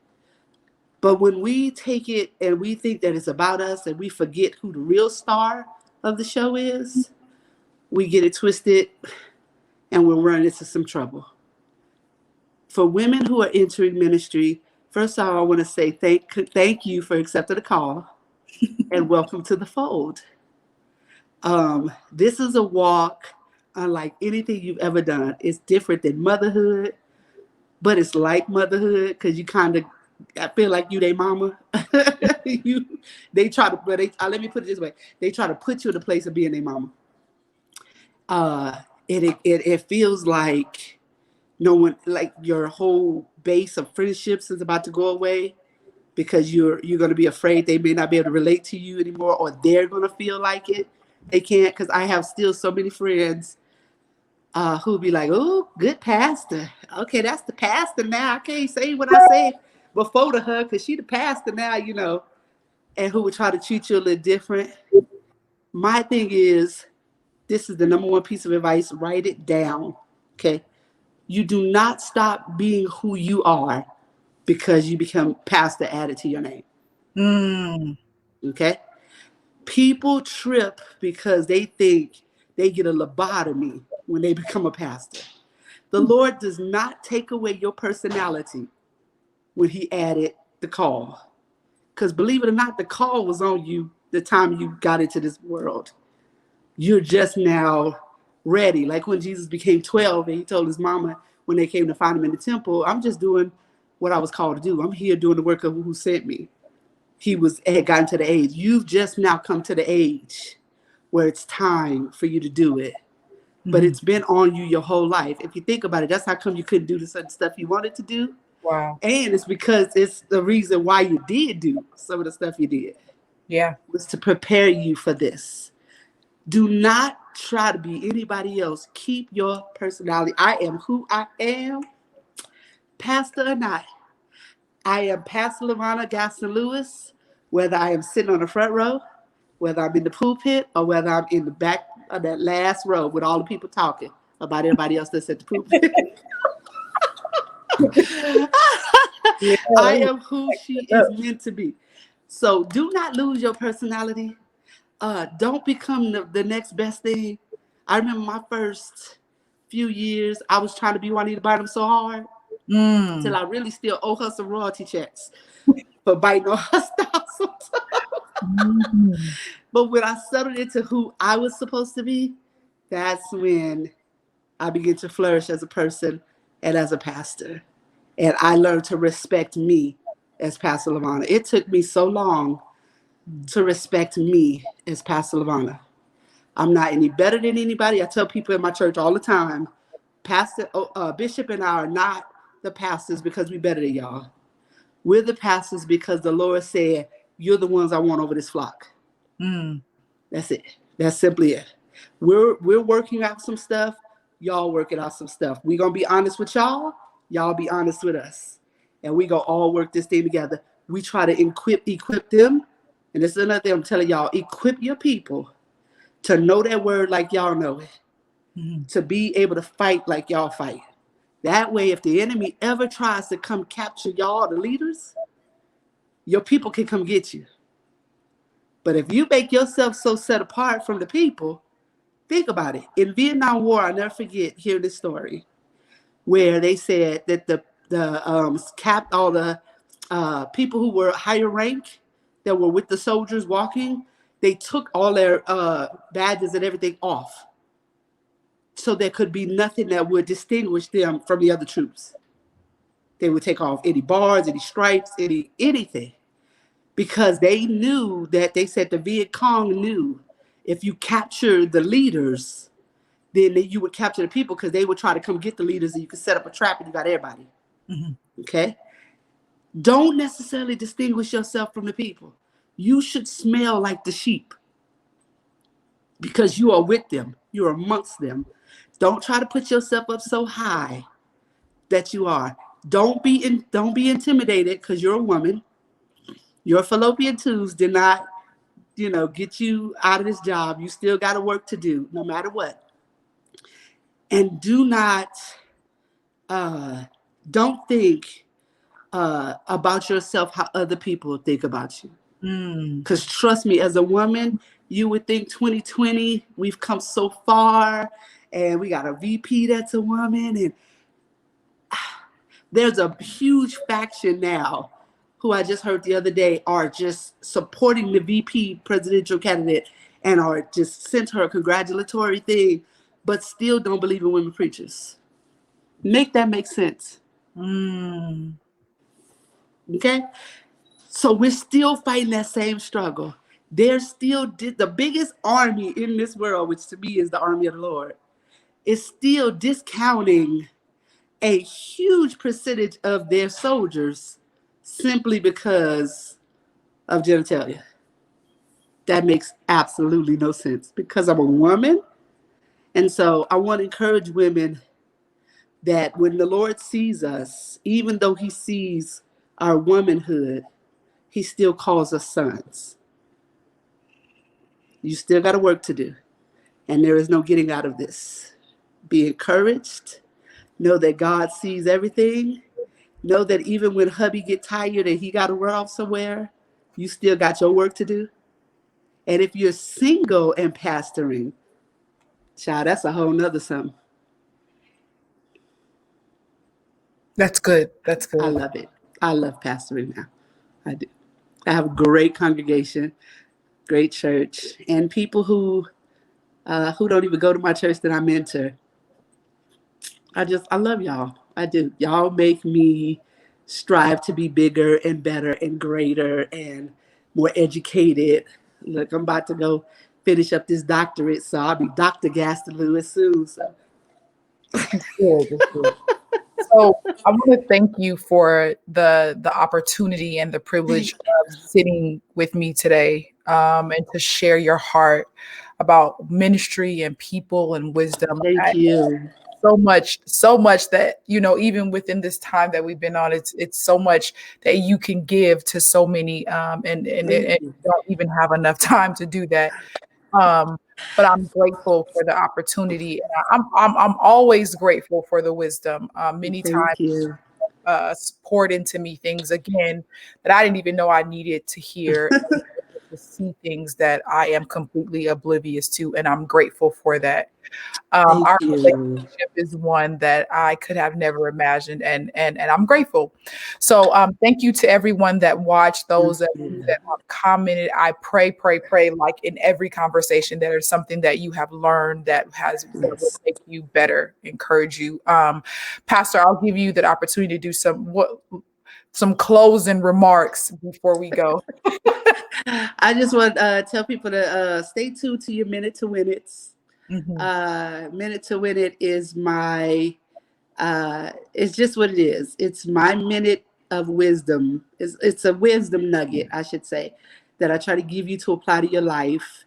But when we take it and we think that it's about us and we forget who the real star of the show is, we get it twisted and we'll run into some trouble. For women who are entering ministry, first of all, I want to say thank you for accepting the call and welcome to the fold. This is a walk unlike anything you've ever done. It's different than motherhood, but it's like motherhood because you kind of, I feel like you they mama. you they try to, but let me put it this way: they try to put you in the place of being their mama. It feels like no one, like your whole base of friendships is about to go away because you're going to be afraid they may not be able to relate to you anymore, or they're going to feel like it they can't. Because I have still so many friends who be like, "Oh, good pastor. Okay, that's the pastor now. I can't say what I say before to her because she the pastor now, you know." And who would try to treat you a little different. My thing is, this is the number one piece of advice. Write it down. Okay. You do not stop being who you are because you become pastor added to your name. Mm. Okay. People trip because they think they get a lobotomy when they become a pastor. The Lord does not take away your personality when He added the call. Because believe it or not, the call was on you the time you got into this world. You're just now ready. Like when Jesus became 12 and He told His mama when they came to find Him in the temple, "I'm just doing what I was called to do. I'm here doing the work of who sent me." He had gotten to the age. You've just now come to the age where it's time for you to do it. But Mhm. it's been on you your whole life. If you think about it, that's how come you couldn't do the certain stuff you wanted to do. Wow. And it's because it's the reason why you did do some of the stuff you did Yeah. was to prepare you for this. Do not try to be anybody else. Keep your personality. I am who I am, pastor or not. I am Pastor Lavana Gaston Lewis, whether I am sitting on the front row, whether I'm in the pulpit, or whether I'm in the back of that last row with all the people talking about everybody else that's at the pulpit. Yeah. I am who she is meant to be. So do not lose your personality. Don't become the next best thing. I remember my first few years, I was trying to be Juanita Bynum so hard till Mm. I really still owe her some royalty checks for biting on her style sometimes. Mhm. But when I settled into who I was supposed to be, that's when I began to flourish as a person and as a pastor. And I learned to respect me as Pastor Lavana. It took me so long to respect me as Pastor Lavana. I'm not any better than anybody. I tell people in my church all the time, Bishop and I are not the pastors because we're better than y'all. We're the pastors because the Lord said, you're the ones I want over this flock. Mm. That's it. That's simply it. We're working out some stuff. Y'all working out some stuff. We're gonna be honest with y'all. Y'all be honest with us. And we gonna all work this thing together. We try to equip them. And this is another thing I'm telling y'all, equip your people to know that word like y'all know it. Mm-hmm. To be able to fight like y'all fight. That way, if the enemy ever tries to come capture y'all, the leaders, your people can come get you. But if you make yourself so set apart from the people, think about it. In Vietnam War, I'll never forget hearing this story where they said that all the people who were higher rank that were with the soldiers walking, they took all their badges and everything off, so there could be nothing that would distinguish them from the other troops. They would take off any bars, any stripes, anything, because they knew that they said the Viet Cong knew if you capture the leaders, then you would capture the people because they would try to come get the leaders and you could set up a trap and you got everybody. Mm-hmm. Okay? Don't necessarily distinguish yourself from the people. You should smell like the sheep because you are with them. You're amongst them. Don't try to put yourself up so high that you are. Don't be intimidated because you're a woman. Your fallopian tubes did not, get you out of this job. You still got a work to do, no matter what. And do not, don't think about yourself how other people think about you. Mm. Because trust me, as a woman, you would think 2020, we've come so far, and we got a VP that's a woman, and there's a huge faction now who I just heard the other day are just supporting the VP presidential candidate and are just sent her a congratulatory thing, but still don't believe in women preachers. Make that make sense. Mm. Okay? So we're still fighting that same struggle. There's still the biggest army in this world, which to me is the army of the Lord, is still discounting a huge percentage of their soldiers simply because of genitalia. That makes absolutely no sense because I'm a woman. And so I want to encourage women that when the Lord sees us, even though he sees our womanhood, he still calls us sons. You still got a work to do. And there is no getting out of this. Be encouraged. Know that God sees everything. Know that even when hubby get tired and he got to run off somewhere, you still got your work to do. And if you're single and pastoring, child, that's a whole nother something. That's good. That's I good. love it. I love pastoring now. I do. I have a great congregation, great church, and people who don't even go to my church that I mentor. I love y'all. I do. Y'all make me strive to be bigger and better and greater and more educated. Look, I'm about to go finish up this doctorate, so I'll be Dr. Gaston Lewis soon. So It's good. It's good. So I want to thank you for the opportunity and the privilege of sitting with me today, and to share your heart about ministry and people and wisdom. thank you. So much that, even within this time that we've been on, it's so much that you can give to so many, and Thank you. don't even have enough time to do that. Um, but I'm grateful for the opportunity. And I'm always grateful for the wisdom. Many times Thank you. poured into me things again that I didn't even know I needed to hear, and to see things that I am completely oblivious to, and I'm grateful for that. Thank Our you. relationship is one that I could have never imagined, and I'm grateful. So thank you to everyone that watched, Thank those of you you. that have commented. I pray, like in every conversation, that there's something that you have learned that will Yes. make you better, encourage you. Pastor, I'll give you that opportunity to do some closing remarks before we go. I just want to tell people to stay tuned to your Minute to Win It. Mhm, Minute to Win It is my, it's just what it is. It's my minute of wisdom. It's a wisdom nugget, I should say, that I try to give you to apply to your life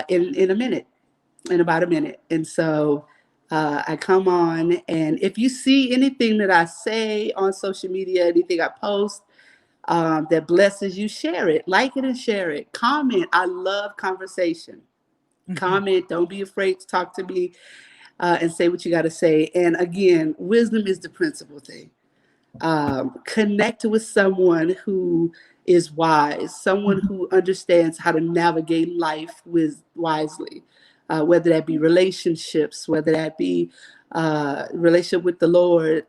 in a minute, in about a minute. And so I come on, and if you see anything that I say on social media, anything I post, that blesses you, share it, like it and share it. Comment. I love conversation. mhm. Comment. Don't be afraid to talk to me and say what you got to say. And again, wisdom is the principal thing. Connect with someone who is wise, someone Mhm, who understands how to navigate life with wisely, whether that be relationships, whether that be relationship with the Lord,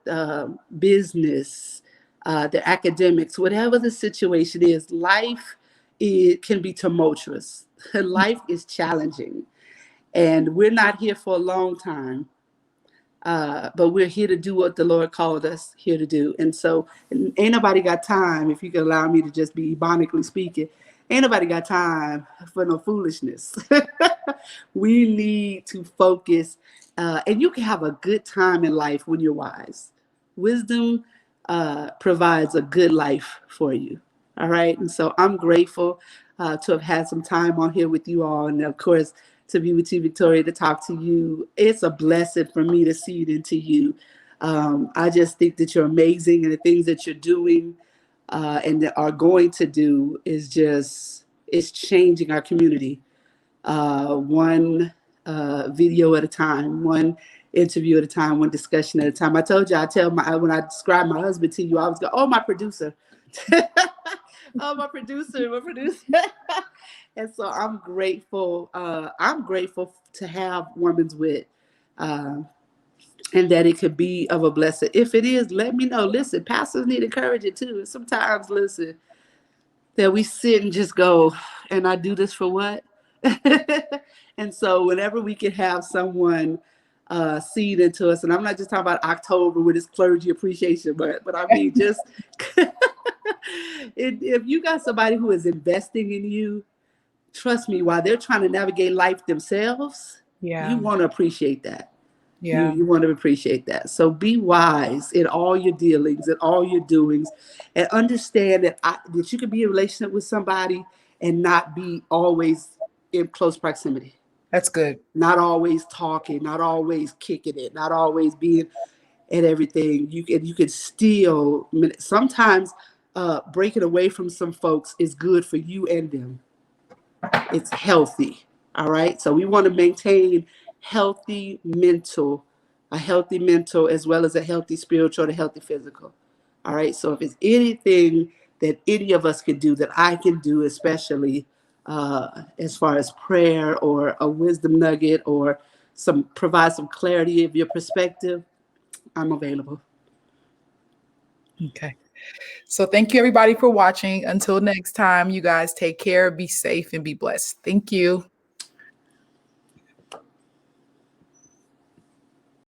business, the academics, whatever the situation is. Life, it can be tumultuous. Life is challenging, and we're not here for a long time, but we're here to do what the Lord called us here to do. And so, ain't nobody got time, if you can allow me to just be ebonically speaking, ain't nobody got time for no foolishness. We need to focus, and you can have a good time in life when you're wise. Wisdom provides a good life for you. All right. And so I'm grateful to have had some time on here with you all. And of course, to be with you, Victoria, to talk to you. It's a blessing for me to see it into you. I just think that you're amazing, and the things that you're doing and that are going to do is just, it's changing our community one video at a time, one interview at a time, one discussion at a time. I told you, I tell my, when I describe my husband to you, I was go, oh, my producer. Oh, my producer, my producer. And so I'm grateful. I'm grateful to have Women's Wit, uh, and that it could be of a blessing. If it is, let me know. Listen, pastors need encouragement too. Sometimes, listen, that we sit and just go, and I do this for what? And so whenever we can have someone seed into us, and I'm not just talking about October with its clergy appreciation, but I mean just if you got somebody who is investing in you, trust me, while they're trying to navigate life themselves, you Yeah, want to appreciate that. You yeah, you want to appreciate that. So be wise in all your dealings and all your doings, and understand that that you can be in a relationship with somebody and not be always in close proximity, that's good. not always talking, not always kicking it, not always being at everything. You can still sometimes breaking away from some folks is good for you and them. It's healthy. All right. So we want to maintain healthy mental, a healthy mental as well as a healthy spiritual and a healthy physical. All right. So if it's anything that any of us could do, that I can do, especially as far as prayer or a wisdom nugget or some provide some clarity of your perspective, I'm available. Okay. So thank you everybody for watching. Until next time, you guys take care, be safe, and be blessed. Thank you.